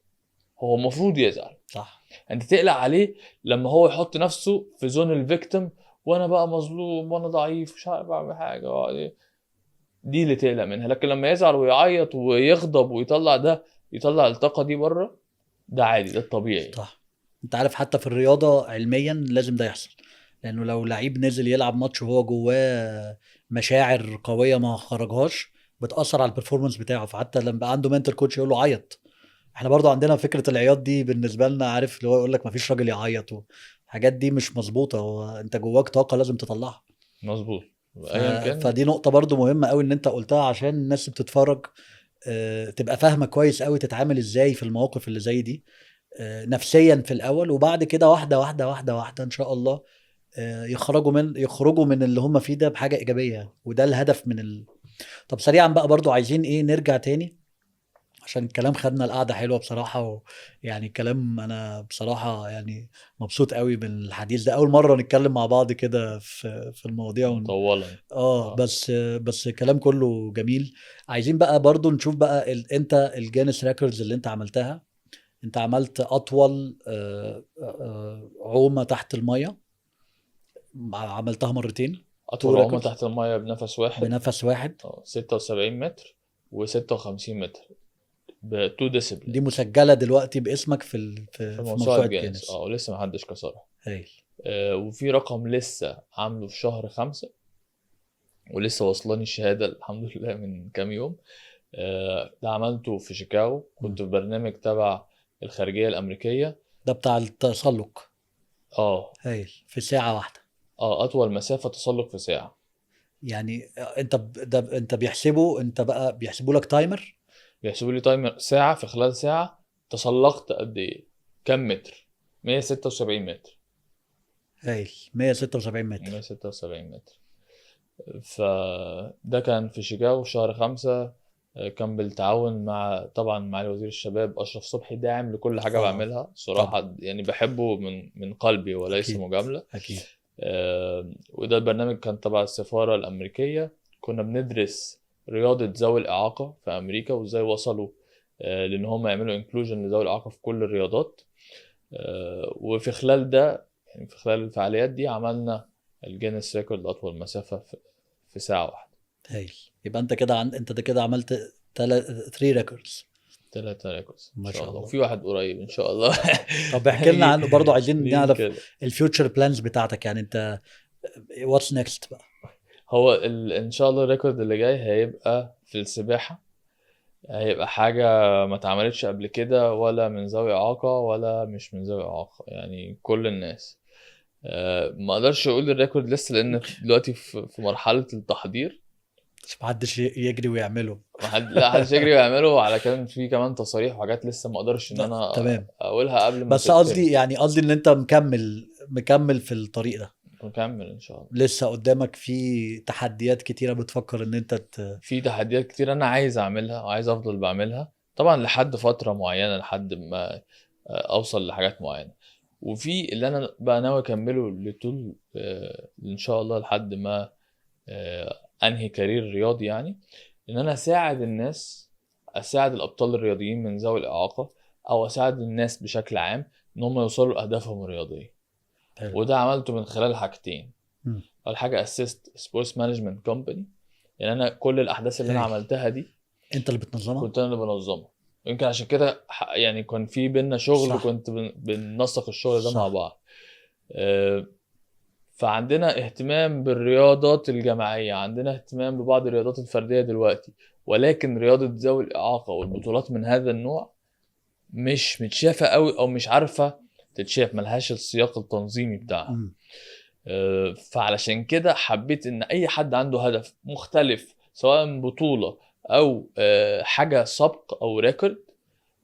هو المفروض يزعل. صح. انت تقلق عليه لما هو يحط نفسه في زون الفيكتيم، وانا بقى مظلوم وانا ضعيف مش عارف اعمل حاجه دي اللي تقلق منها. لكن لما يزعل ويعيط ويغضب ويطلع ده، يطلع الطاقه دي بره، ده عادي، ده الطبيعي. صح. انت عارف حتى في الرياضه علميا لازم ده يحصل، لانه لو لعيب نزل يلعب ماتش وهو جواه مشاعر قويه ما خرجهاش بتاثر على البرفورمانس بتاعه. فحتى لما بقى عنده منتال كوتش يقول له عيط. احنا برضو عندنا فكره العياط دي بالنسبه لنا، عارف اللي هو يقول لك ما فيش راجل يعيط. الحاجات دي مش مظبوطه. هو انت جواك طاقه لازم تطلعها. مظبوط. ف... ايا كان. فدي نقطه برضو مهمه قوي ان انت قلتها، عشان الناس اللي بتتفرج تبقى فاهمه كويس قوي تتعامل ازاي في المواقف اللي زي دي نفسيا في الاول، وبعد كده واحده واحده واحده واحده ان شاء الله يخرجوا من اللي هم فيه ده بحاجه ايجابيه يعني. وده الهدف طب سريعا بقى برضو عايزين ايه نرجع تاني، عشان الكلام خدنا القعده حلوه بصراحه. يعني الكلام انا بصراحه يعني مبسوط قوي بالحديث ده، اول مره نتكلم مع بعض كده في المواضيع مطولا. بس الكلام كله جميل. عايزين بقى برضو نشوف بقى انت الجينيس ريكوردز اللي انت عملتها. انت عملت اطول عومة تحت المية، عملتها مرتين. تو اطول عومه ريكوردز تحت الميه بنفس واحد. بنفس واحد. 76 متر و56 متر ب 2 دي ديسيبلين. مسجلة دلوقتي باسمك في في موسوعه موسوعة جينيس، جينيس. ولسه ما حدش كسرها. هايل. وفي رقم لسه عامله في شهر 5، ولسه وصلاني الشهادة الحمد لله من كام يوم. ده عملته في شيكاغو، كنت في برنامج تبع الخارجية الأمريكية. ده بتاع التسلق. اه. هايل، في ساعة واحدة. أطول مسافة تسلق في ساعة. يعني انت بيحسبوا، انت بقى بيحسبوا لك تايمر. بيحسبوا لي تايمر ساعة، في خلال ساعة تسلقت قد إيه، كم متر. 176 متر. هايل، 176 متر. 176 متر. فده كان في شيكاغو في شهر 5. كان بالتعاون مع طبعا معالي وزير الشباب أشرف صبحي، داعم لكل حاجة اه بعملها طبعا. صراحة، يعني بحبه من قلبي وليس اكيد. مجاملة. اكيد. وده البرنامج كان تبع السفارة الأمريكية. كنا بندرس رياضة ذوي الإعاقة في أمريكا وإزاي وصلوا لأن هم يعملوا انكلوجن لذوي الإعاقة في كل الرياضات. وفي خلال ده، يعني في خلال الفعاليات دي، عملنا الجينيس ريكورد أطول مسافة في ساعة واحدة. هايل. يبقى انت كده انت ده كده عملت 3 ريكوردز. 3 ريكوردز ان ما شاء شاء الله، الله. وفي واحد قريب ان شاء الله. طب احكي لنا عنه برضو، عايزين ليه نعرف كده؟ الفيوتشر بلانز بتاعتك، يعني انت واتس نيكست بقى؟ هو ان شاء الله الريكورد اللي جاي هيبقى في السباحه، هيبقى حاجه ما اتعملتش قبل كده، ولا من ذوي اعاقه ولا مش من ذوي اعاقه، يعني كل الناس. ما اقدرش اقول الريكورد لسه لان دلوقتي في مرحله التحضير. مش محدش يجري ويعمله. لا حدش يجري ويعمله، على كان في كمان تصاريح وحاجات لسه ما اقدرش ان لا انا تمام، اقولها قبل ما بس تتم. قصدي يعني قصدي ان انت مكمل في الطريق ده، نكمل ان شاء الله. لسه قدامك في تحديات كتيرة بتفكر ان انت في تحديات كتير انا عايز اعملها وعايز افضل بعملها طبعا لحد فتره معينه، لحد ما اوصل لحاجات معينه. وفي اللي انا بقى ناوي اكمله لطول ان شاء الله لحد ما انهي كارير رياضي، يعني ان انا اساعد الناس، اساعد الابطال الرياضيين من ذوي الاعاقه، او اساعد الناس بشكل عام ان هم يوصلوا لاهدافهم الرياضيه. حلو. وده عملته من خلال حاجتين. مم. اول حاجه اسست سبورتس مانجمنت كومباني، يعني انا كل الاحداث اللي انا هايل. عملتها دي انت اللي بتنظمها؟ كنت انا اللي بنظمها. يمكن عشان كده يعني كان في بينا شغل، صح وكنت بننسق الشغل ده مع صح. بعض. فعندنا اهتمام بالرياضات الجماعية، عندنا اهتمام ببعض الرياضات الفردية دلوقتي، ولكن رياضة ذوي الإعاقة والبطولات من هذا النوع مش متشافة قوي، أو مش عارفة تتشاف، ملهاش السياق التنظيمي بتاعها. مم. فعلشان كده حبيت إن أي حد عنده هدف مختلف، سواء بطولة أو حاجة سبق أو ريكورد،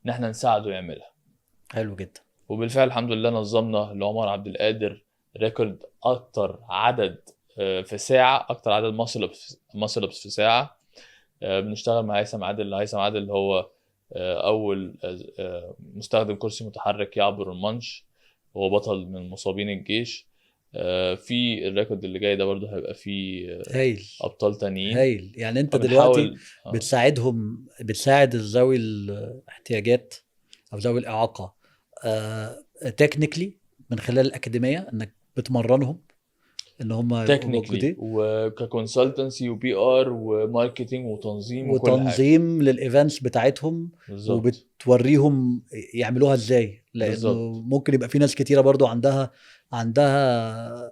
إن احنا نساعده يعملها. حلو جدا. وبالفعل الحمد لله نظمنا لعمر عبد القادر ريكورد اكتر عدد في ساعه، اكتر عدد ماسل ابس في ساعه. بنشتغل مع هيثم عادل هو اول مستخدم كرسي متحرك يعبر المانش، هو بطل من مصابين الجيش. في الريكورد اللي جاي ده برضه هيبقى فيه هايل ابطال تانيين. هايل. يعني انت دلوقتي فبنحاول بتساعد ذوي الاحتياجات او ذوي الاعاقه تكنيكلي من خلال الاكاديميه، انك بتمرنهم ان هم يبقوا تكنيكلي موجودين، وككونسلتنسي وبي ار وماركتينج وتنظيم وكل حاجه. وتنظيم للايفنتس بتاعتهم، بالظبط وبتوريهم يعملوها ازاي، لانه بالظبط ممكن يبقى في ناس كتيره برضو عندها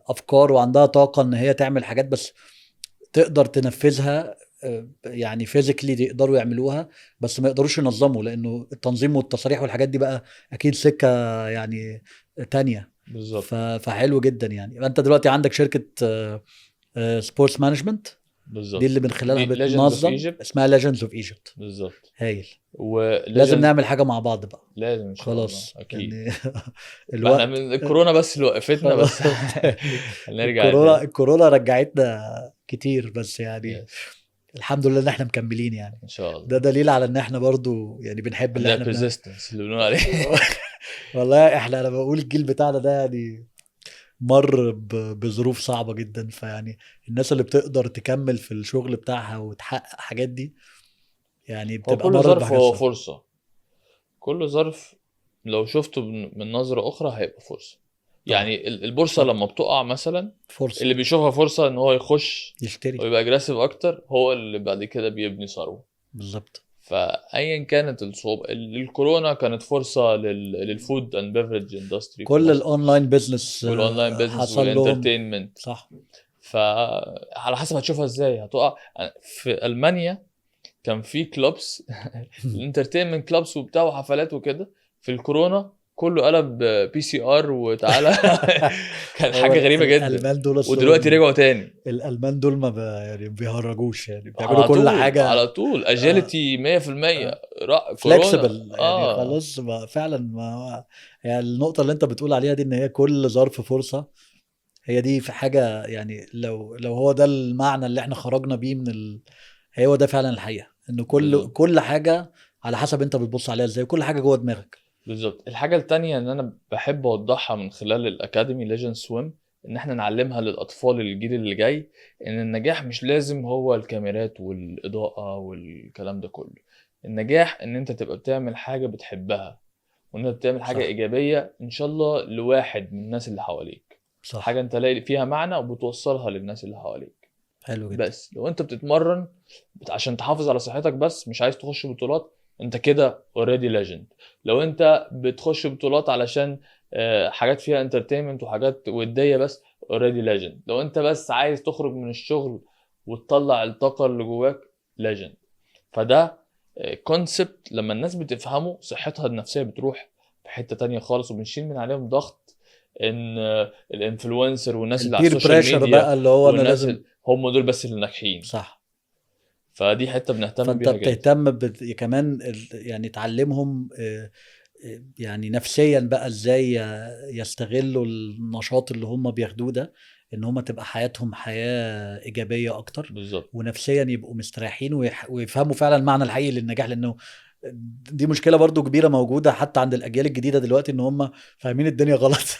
افكار وعندها طاقه ان هي تعمل حاجات، بس تقدر تنفذها يعني فيزيكلي يقدروا يعملوها، بس ما يقدروش ينظموا، لانه التنظيم والتصاريح والحاجات دي بقى اكيد سكه يعني تانية. بالظبط فحلو جدا. يعني انت دلوقتي عندك شركه سبورتس مانجمنت، دي اللي بالظبط. من خلالها دي ليجندز اوف بتنظم، ايجيبت. اسمها ليجندز اوف ايجيبت. بالظبط. هايل. لازم وليجندز نعمل حاجه مع بعض بقى. لازم ان شاء الله خلاص اكيد. يعني ما احنا الوقت من الكورونا بس اللي وقفتنا خلاص. بس. هنرجع تاني. الكورونا رجعتنا كتير، بس يعني يس الحمد لله ان احنا مكملين يعني. ان شاء الله. ده دليل على ان احنا برضو يعني بنحب اللي عندنا احنا بنعمله. persistence اللي بنقول عليه. والله انا بقول الجيل بتاعنا ده يعني مر بظروف صعبة جدا، فيعني الناس اللي بتقدر تكمل في الشغل بتاعها وتحقق حاجات دي يعني هو بتبقى كل مرت ظرف بحاجات هو صعبة. فرصة، كل ظرف لو شفته من نظرة أخرى هيبقى فرصة. طبعا يعني البورصة صح. لما بتقع مثلا، فرصة اللي بيشوفها فرصة إن هو يخش يشتري. ويبقى اجريسيف أكتر، هو اللي بعد كده بيبني ثروة. بالظبط. فايا كانت الصعوبه، الكورونا كانت فرصه للفود اند بيفرج اندستري في كل مصر، الاونلاين بيزنس والاونلاين بيزنس حصل لهم. والانترتينمنت. صح. فعلى حسب هتشوفها ازاي هتقع. في المانيا كان في كلوبس الانترتينمنت كلوبس وبتاع وحفلات وكده، في الكورونا كله قلب بي سي ار وتعالى. كان هو حاجه غريبه جدا. الالمان دول ودلوقتي اصلهم، رجعوا تاني الالمان دول ما يعني بيهرجوش، يعني بيعملوا على كل طول حاجه على طول اجيلتي 100%. كورونا فلكسبل يعني. خلاص ما فعلا ما يعني النقطه اللي انت بتقول عليها دي، ان هي كل ظرف فرصه. هي دي في حاجه يعني، لو هو ده المعنى اللي احنا خرجنا بيه هو ده فعلا الحقيقه، انه بالظبط كل حاجه على حسب انت بتبص عليها ازاي، كل حاجه جوه دماغك. بالظبط. الحاجة التانية ان انا بحب اوضحها من خلال الاكاديمي ليجند سويم، ان احنا نعلمها للاطفال الجيل اللي جاي ان النجاح مش لازم هو الكاميرات والاضاءة والكلام ده كله. النجاح ان انت تبقى بتعمل حاجة بتحبها، وان انت بتعمل حاجة صح ايجابية ان شاء الله لواحد من الناس اللي حواليك، حاجة صح. انت لاقي فيها معنى وبتوصلها للناس اللي حلو جدا. بس لو انت بتتمرن عشان تحافظ على صحتك بس، مش عايز تخش بطولات، انت كده اوريدي ليجند. لو انت بتخش بطولات علشان حاجات فيها انترتينمنت وحاجات وديه بس، اوريدي ليجند. لو انت بس عايز تخرج من الشغل وتطلع الطاقه اللي جواك، ليجند. فده كونسبت لما الناس بتفهمه صحتها النفسيه بتروح في حته تانية خالص، وبنشيل من عليهم ضغط ان الانفلونسر والناس اللي على البير السوشيال بريشر بقى ميديا اللي هو انا والناس لازم. هم دول بس اللي ناجحين. صح. فدي حته بنهتم فانت بيها جدا. بتهتم كمان يعني تعلمهم يعني نفسيا بقى ازاي يستغلوا النشاط اللي هم بياخدوه ده، ان هم تبقى حياتهم حياة ايجابية اكتر، بالظبط. ونفسيا يبقوا مستريحين ويفهموا فعلا المعنى الحقيقي للنجاح. لانه دي مشكلة برضو كبيرة موجودة حتى عند الاجيال الجديدة دلوقتي، ان هم فاهمين الدنيا غلط.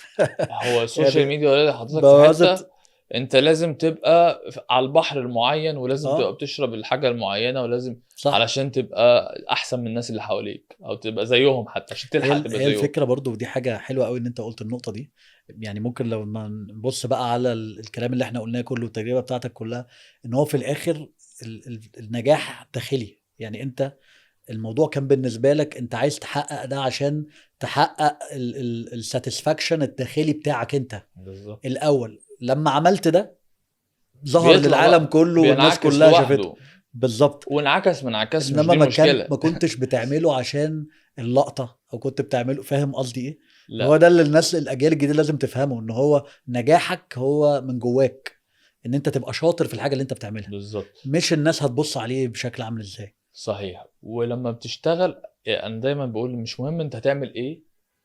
هو السوشيال يعني ميديا ولا حضرتك في حته بوظت. انت لازم تبقى على البحر المعين، ولازم تبقى اه بتشرب الحاجه المعينه، ولازم صح. علشان تبقى احسن من الناس اللي حواليك، او تبقى زيهم حتى عشان هي تلحق تبقى هي زيهم. الفكره برضو، ودي حاجه حلوه قوي ان انت قلت النقطه دي. يعني ممكن لو ما نبص بقى على الكلام اللي احنا قلناه كله والتجربه بتاعتك كلها، ان هو في الاخر النجاح داخلي. يعني انت الموضوع كان بالنسبه لك انت عايز تحقق ده عشان تحقق الساتسفاكشن الداخلي بتاعك انت بالظبط. الاول. لما عملت ده ظهر بيطلع للعالم بقى كله والناس بينعكس كلها شافته. لوحده، بالظبط. وانعكس ما انعكس مش انما دي المشكله. ما كنتش بتعمله عشان اللقطه، او كنت بتعمله، فاهم قصدي ايه؟ هو لا. ده اللي الناس الاجيال الجديده لازم تفهمه، ان هو نجاحك هو من جواك، ان انت تبقى شاطر في الحاجه اللي انت بتعملها، بالظبط. مش الناس هتبص عليه بشكل عامل ازاي. صحيح. ولما بتشتغل يعني انا دايما بقول مش مهم انت هتعمل ايه،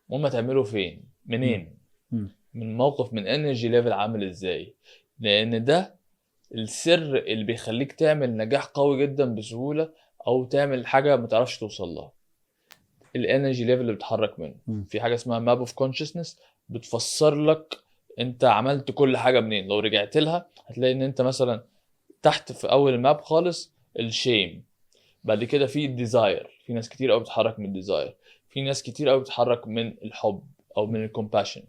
المهم هتعمله فين مم. منين، مم. من موقف، من انرجي ليفل عامل ازاي. لان ده السر اللي بيخليك تعمل نجاح قوي جدا بسهولة، او تعمل حاجة ما تعرفش توصل لها. الانرجي ليفل اللي بتتحرك منه. مم. في حاجة اسمها ماب اوف كونشسنس بتفسر لك انت عملت كل حاجة منين. لو رجعت لها هتلاقي ان انت مثلا تحت في اول الماب خالص الشيم، بعد كده في الديزاير، في ناس كتير قوي بتتحرك من الديزاير، في ناس كتير قوي بتتحرك من الحب او من الكومباشن.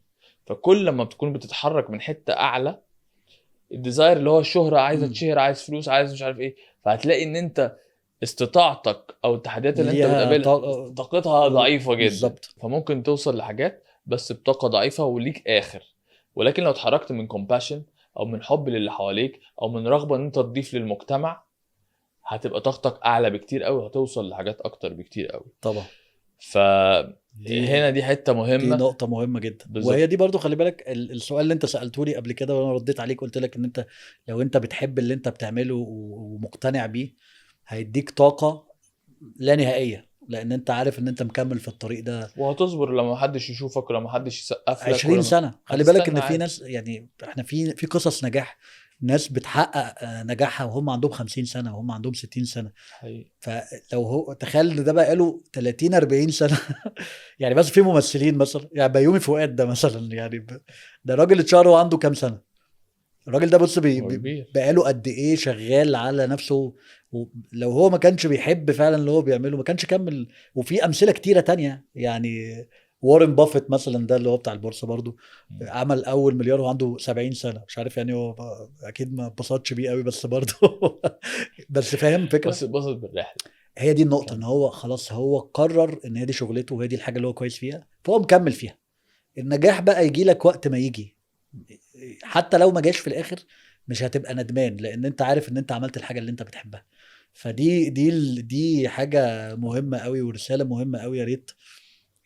فكل لما بتكون بتتحرك من حتة اعلى، الديزاير اللي هو الشهرة، عايز مم. اتشهر، عايز فلوس، عايز مش عارف ايه، فهتلاقي ان انت استطاعتك او التحديات اللي انت ليها بتقابلها طاقتها ضعيفة جدا، بالظبط. فممكن توصل لحاجات بس بطاقة ضعيفة وليك اخر. ولكن لو اتحركت من كومباشن او من حب للي حواليك او من رغبة ان انت تضيف للمجتمع، هتبقى طاقتك اعلى بكتير قوي وهتوصل لحاجات اكتر بكتير قوي. طبعا. فهنا دي دي حتة دي مهمة. نقطة مهمة جدا، وهي بالظبط. دي برضو خلي بالك السؤال اللي انت سألته لي قبل كده وانا رديت عليك، قلت لك ان انت لو انت بتحب اللي انت بتعمله ومقتنع بيه، هيديك طاقة لا نهائية، لان انت عارف ان انت مكمل في الطريق ده وهتصبر لما محدش يشوفك ولما محدش يسقف لك 20 ولما سنة. خلي بالك هتستنى ان في عادي. ناس، يعني احنا في قصص نجاح، ناس بتحقق نجاحها وهم عندهم 50 سنة وهم عندهم 60 سنة. حقيقي. فلو هو تخيل إن ده بقى له 30 40 سنة. يعني بس في ممثلين مثلا، يعني بيومي فؤاد ده مثلا، يعني ده راجل اتشهر وعنده كام سنة. الراجل ده بص هو كبير. بقاله قد ايه شغال على نفسه. لو هو ما كانش بيحب فعلا اللي هو بيعمله ما كانش كمل. وفي امثله كتيره تانية يعني. وارن بافيت مثلا ده اللي هو بتاع البورصه برضو، عمل اول مليار وعنده 70 سنه. مش عارف يعني هو اكيد ما اتبسطش بيه قوي بس برضو. بس فاهم بس فكره. اتبسط بالرحله. هي دي النقطه، ان كمل. هو خلاص هو قرر ان هي دي شغلته وهي دي الحاجه اللي هو كويس فيها، فهو مكمل فيها. النجاح بقى يجي لك وقت ما يجي، حتى لو ما جاش في الاخر مش هتبقى ندمان، لان انت عارف ان انت عملت الحاجه اللي انت بتحبها. دي حاجه مهمه قوي ورساله مهمه قوي. يا ريت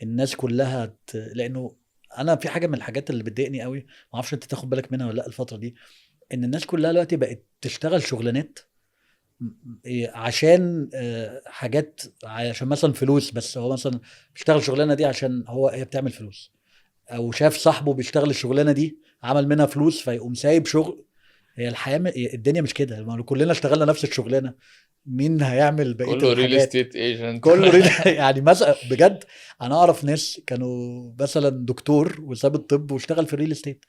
الناس كلها لانه انا في حاجه من الحاجات اللي بتضايقني قوي، ما اعرفش انت تاخد بالك منها ولا لا الفتره دي، ان الناس كلها دلوقتي بقت تشتغل شغلانات عشان حاجات، عشان مثلا فلوس. بس هو مثلا بيشتغل الشغلانه دي عشان هي بتعمل فلوس، او شاف صاحبه بيشتغل الشغلانه دي عمل منها فلوس فيقوم سايب شغل. هي الحياه الدنيا مش كده. ما لو كلنا اشتغلنا نفس الشغلانه مين هيعمل بقيه كله ريل الحاجات؟ استيت ايجنت. كله يعني مثلا بجد انا اعرف ناس كانوا مثلا دكتور وساب الطب واشتغل في الريل استيت.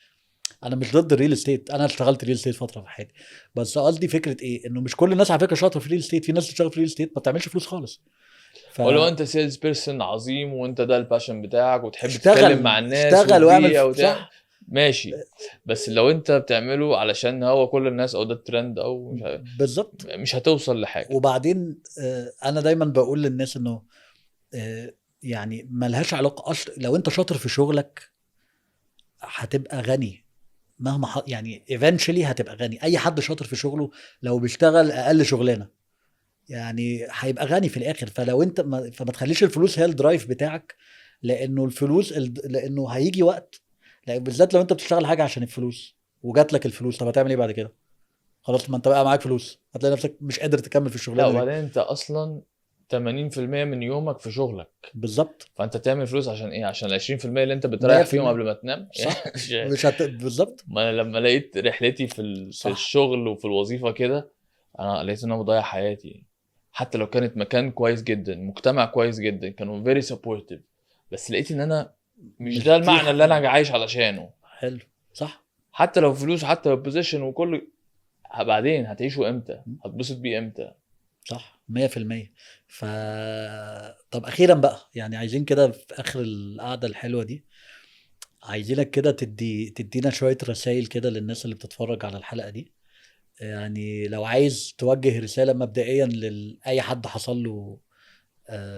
انا مش ضد الريل استيت، انا اشتغلت ريل استيت فتره في حياتي، بس قصدي فكره ايه، انه مش كل الناس على فكره شاطره في الريل استيت. في ناس بتشتغل في الريل استيت ما بتعملش فلوس خالص. ولو انت سيلز بيرسون عظيم وانت ده الباشن بتاعك وتحب تتكلم مع فاشتغل الناس اشتغل واعمل وتبيع صح. ماشي. بس لو انت بتعمله علشان هو كل الناس او ده الترند او مش عارف، بالظبط. مش هتوصل لحاجه. وبعدين انا دايما بقول للناس انه يعني ملهاش علاقه لو انت شاطر في شغلك هتبقى غني مهما يعني eventually هتبقى غني. اي حد شاطر في شغله لو بيشتغل اقل شغلانه يعني هيبقى غني في الاخر. فلو انت فما تخليش الفلوس هي الدرايف بتاعك، لانه الفلوس لانه هيجي وقت، لان بالذات لو انت بتشتغل حاجه عشان الفلوس وجات لك الفلوس، طب هتعمل ايه بعد كده؟ خلاص ما انت بقى معاك فلوس، هتلاقي نفسك مش قادر تكمل في لا الشغلانه دي. وبعدين انت اصلا 80% من يومك في شغلك، بالظبط. فانت تعمل فلوس عشان ايه؟ عشان ال 20% اللي انت بتريح فيهم 100% قبل ما تنام صح. يعني. مش بالظبط. ما انا لما لقيت رحلتي في صح. الشغل وفي الوظيفه كده، انا لقيت ان انا بضيع حياتي. حتى لو كانت مكان كويس جدا، مجتمع كويس جدا، كانوا فيري سبورتيف، بس لقيت ان انا مش مش ده دي المعنى اللي انا عايش علشانه. حلو. صح. حتى لو فلوس، حتى لو بوزيشن وكل، بعدين هتعيشه امتى؟ هتبسط بيه امتى؟ صح 100%. ف طب اخيرا بقى يعني عايزين كده في اخر القعده الحلوه دي، عايزينك كده تدينا شويه رسائل كده للناس اللي بتتفرج على الحلقه دي. يعني لو عايز توجه رساله مبدئيا لاي حد حصل له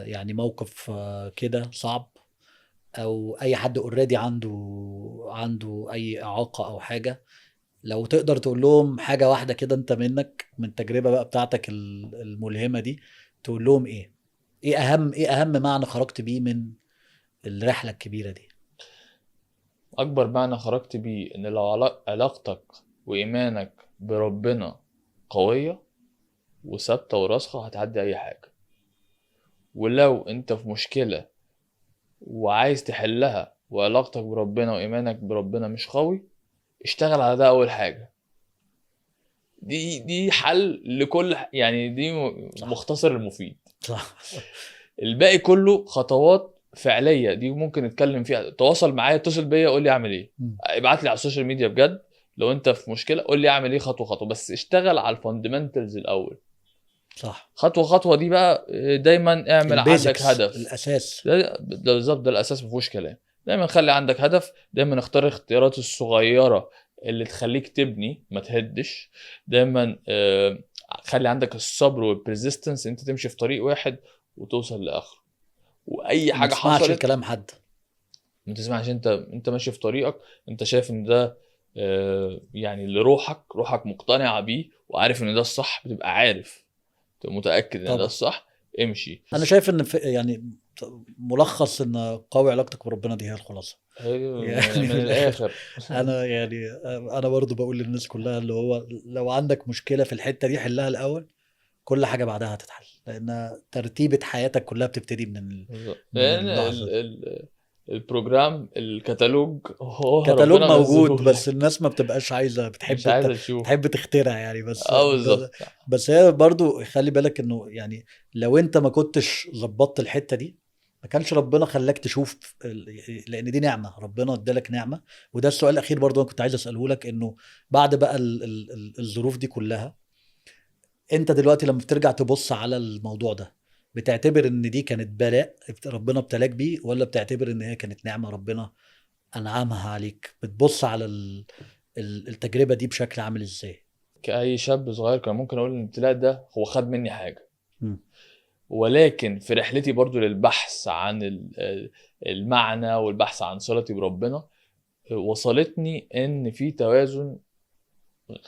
يعني موقف كده صعب، او اي حد اوريدي عنده اي اعاقه او حاجه، لو تقدر تقول لهم حاجة واحدة كده انت منك من التجربة بقى بتاعتك الملهمة دي، تقول لهم ايه؟ ايه اهم معنى خرجت بيه من الرحلة الكبيرة دي؟ اكبر معنى خرجت بيه ان لو علاقتك وايمانك بربنا قويه وثابته وراسخه، هتعدي اي حاجه. ولو انت في مشكله وعايز تحلها وعلاقتك بربنا وإيمانك بربنا مش قوي، اشتغل على ده أول حاجة. دي حل لكل يعني دي صح. مختصر المفيد. صح. الباقي كله خطوات فعلية، دي ممكن نتكلم فيها. تواصل معايا، اتصل بيا، قول لي اعمل ايه، مم. ابعت لي على السوشيال ميديا بجد. لو انت في مشكلة قول لي اعمل ايه خطوة خطوة، بس اشتغل على الفاندمنتالز الأول. صح. خطوة خطوة دي بقى دايما اعمل عندك البيزكس هدف. الاساس. ده بالظبط، ده الاساس، مفيهوش كلام. دايما خلي عندك هدف، دايما اختار الاختيارات الصغيره اللي تخليك تبني ما تهدش. دايما خلي عندك الصبر والبرزيستنس، انت تمشي في طريق واحد وتوصل لاخره. واي وما حاجه تسمعش حصلت الكلام حد. ما تسمعش. انت ماشي في طريقك، انت شايف ان ده يعني اللي روحك مقتنعه بيه وعارف ان ده الصح، بتبقى عارف، تبقى متاكد ان ده طبعا. الصح، امشي انا بس. شايف ان يعني ملخص ان قوي علاقتك بربنا دي هي الخلاصة. يعني من من الاخر الاخر. انا برضو بقول للناس كلها اللي هو لو عندك مشكلة في الحتة دي حلها الاول، كل حاجة بعدها هتتحل، لأن ترتيبة حياتك كلها بتبتدي بالظبط. من لان اللحظة دي. البروجرام، الكتالوج هو كتالوج ربنا موجود منزله بس لك، الناس ما بتبقاش عايزة، مش بتحب انت عايز تشوف. بتحب تخترع يعني. اه بالظبط. بس هي برضو خلي بالك انه يعني لو انت ما كنتش ظبطت الحتة دي، ما كانش ربنا خلاك تشوف لان دي نعمة ربنا ادالك نعمة. وده السؤال الاخير برضو انا كنت عايز اساله لك، انه بعد بقى الظروف دي كلها، انت دلوقتي لما بترجع تبص على الموضوع ده، بتعتبر ان دي كانت بلاء ربنا ابتلاك بيه، ولا بتعتبر ان هي كانت نعمة ربنا انعمها عليك؟ بتبص على التجربة دي بشكل عامل ازاي؟ كأي شاب صغير كان ممكن اقول ان الابتلاء ده هو خد مني حاجة، مم. ولكن في رحلتي برضو للبحث عن المعنى والبحث عن صلتي بربنا، وصلتني ان في توازن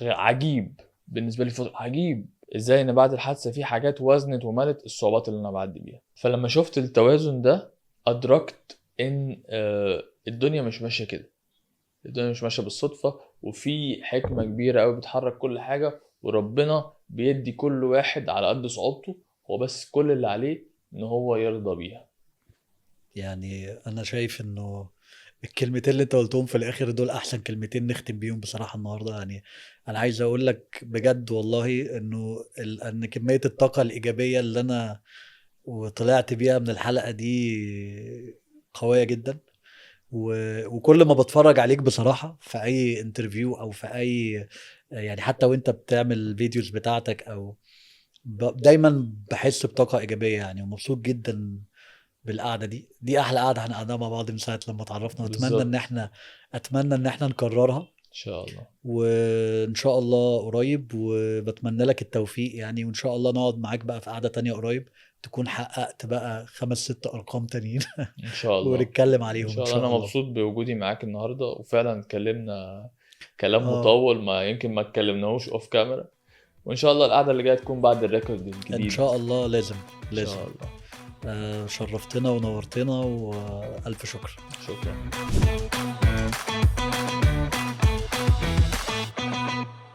عجيب بالنسبه لي. عجيب ازاي ان بعد الحادثه في حاجات وزنت وملت الصعوبات اللي انا بعدي بيها. فلما شفت التوازن ده ادركت ان الدنيا مش ماشيه كده. الدنيا مش ماشيه بالصدفه، وفي حكمه كبيره قوي بتحرك كل حاجه، وربنا بيدي كل واحد على قد صعوبته. هو بس كل اللي عليه ان هو يرضى بيها. يعني انا شايف انه الكلمتين اللي انت قلتهم في الاخر دول احسن كلمتين نختم بيهم بصراحة النهاردة. يعني انا عايز اقول لك بجد والله انه ان كمية الطاقة الايجابية اللي انا وطلعت بيها من الحلقة دي قوية جدا. وكل ما بتفرج عليك بصراحة في أي انترفيو أو في أي يعني حتى وأنت بتعمل الفيديوز بتاعتك أو دايما بحس بطاقة إيجابية يعني، ومبسوط جدا بالقعدة دي. دي أحلى قعدة احنا قعدنا مع بعض من ساعة لما اتعرفنا، وأتمنى إن بالظبط. احنا أتمنى إن احنا نكررها ان شاء الله. وإن شاء الله قريب. وبتمنى لك التوفيق يعني، وإن شاء الله نقعد معاك بقى في قعدة تانية قريب تكون حققت بقى 5-6 ارقام تانيين ان شاء الله. ونتكلم ان عليهم شاء ان الله. شاء انا الله. مبسوط بوجودي معاك النهارده، وفعلا اتكلمنا كلام اه مطول ما يمكن ما اتكلمناهوش اوف كاميرا. وان شاء الله القعده اللي جايه تكون بعد الريكورد ان الجديد. شاء الله لازم ان لازم. شاء الله. شرفتنا ونورتنا والف شكر. شكرا.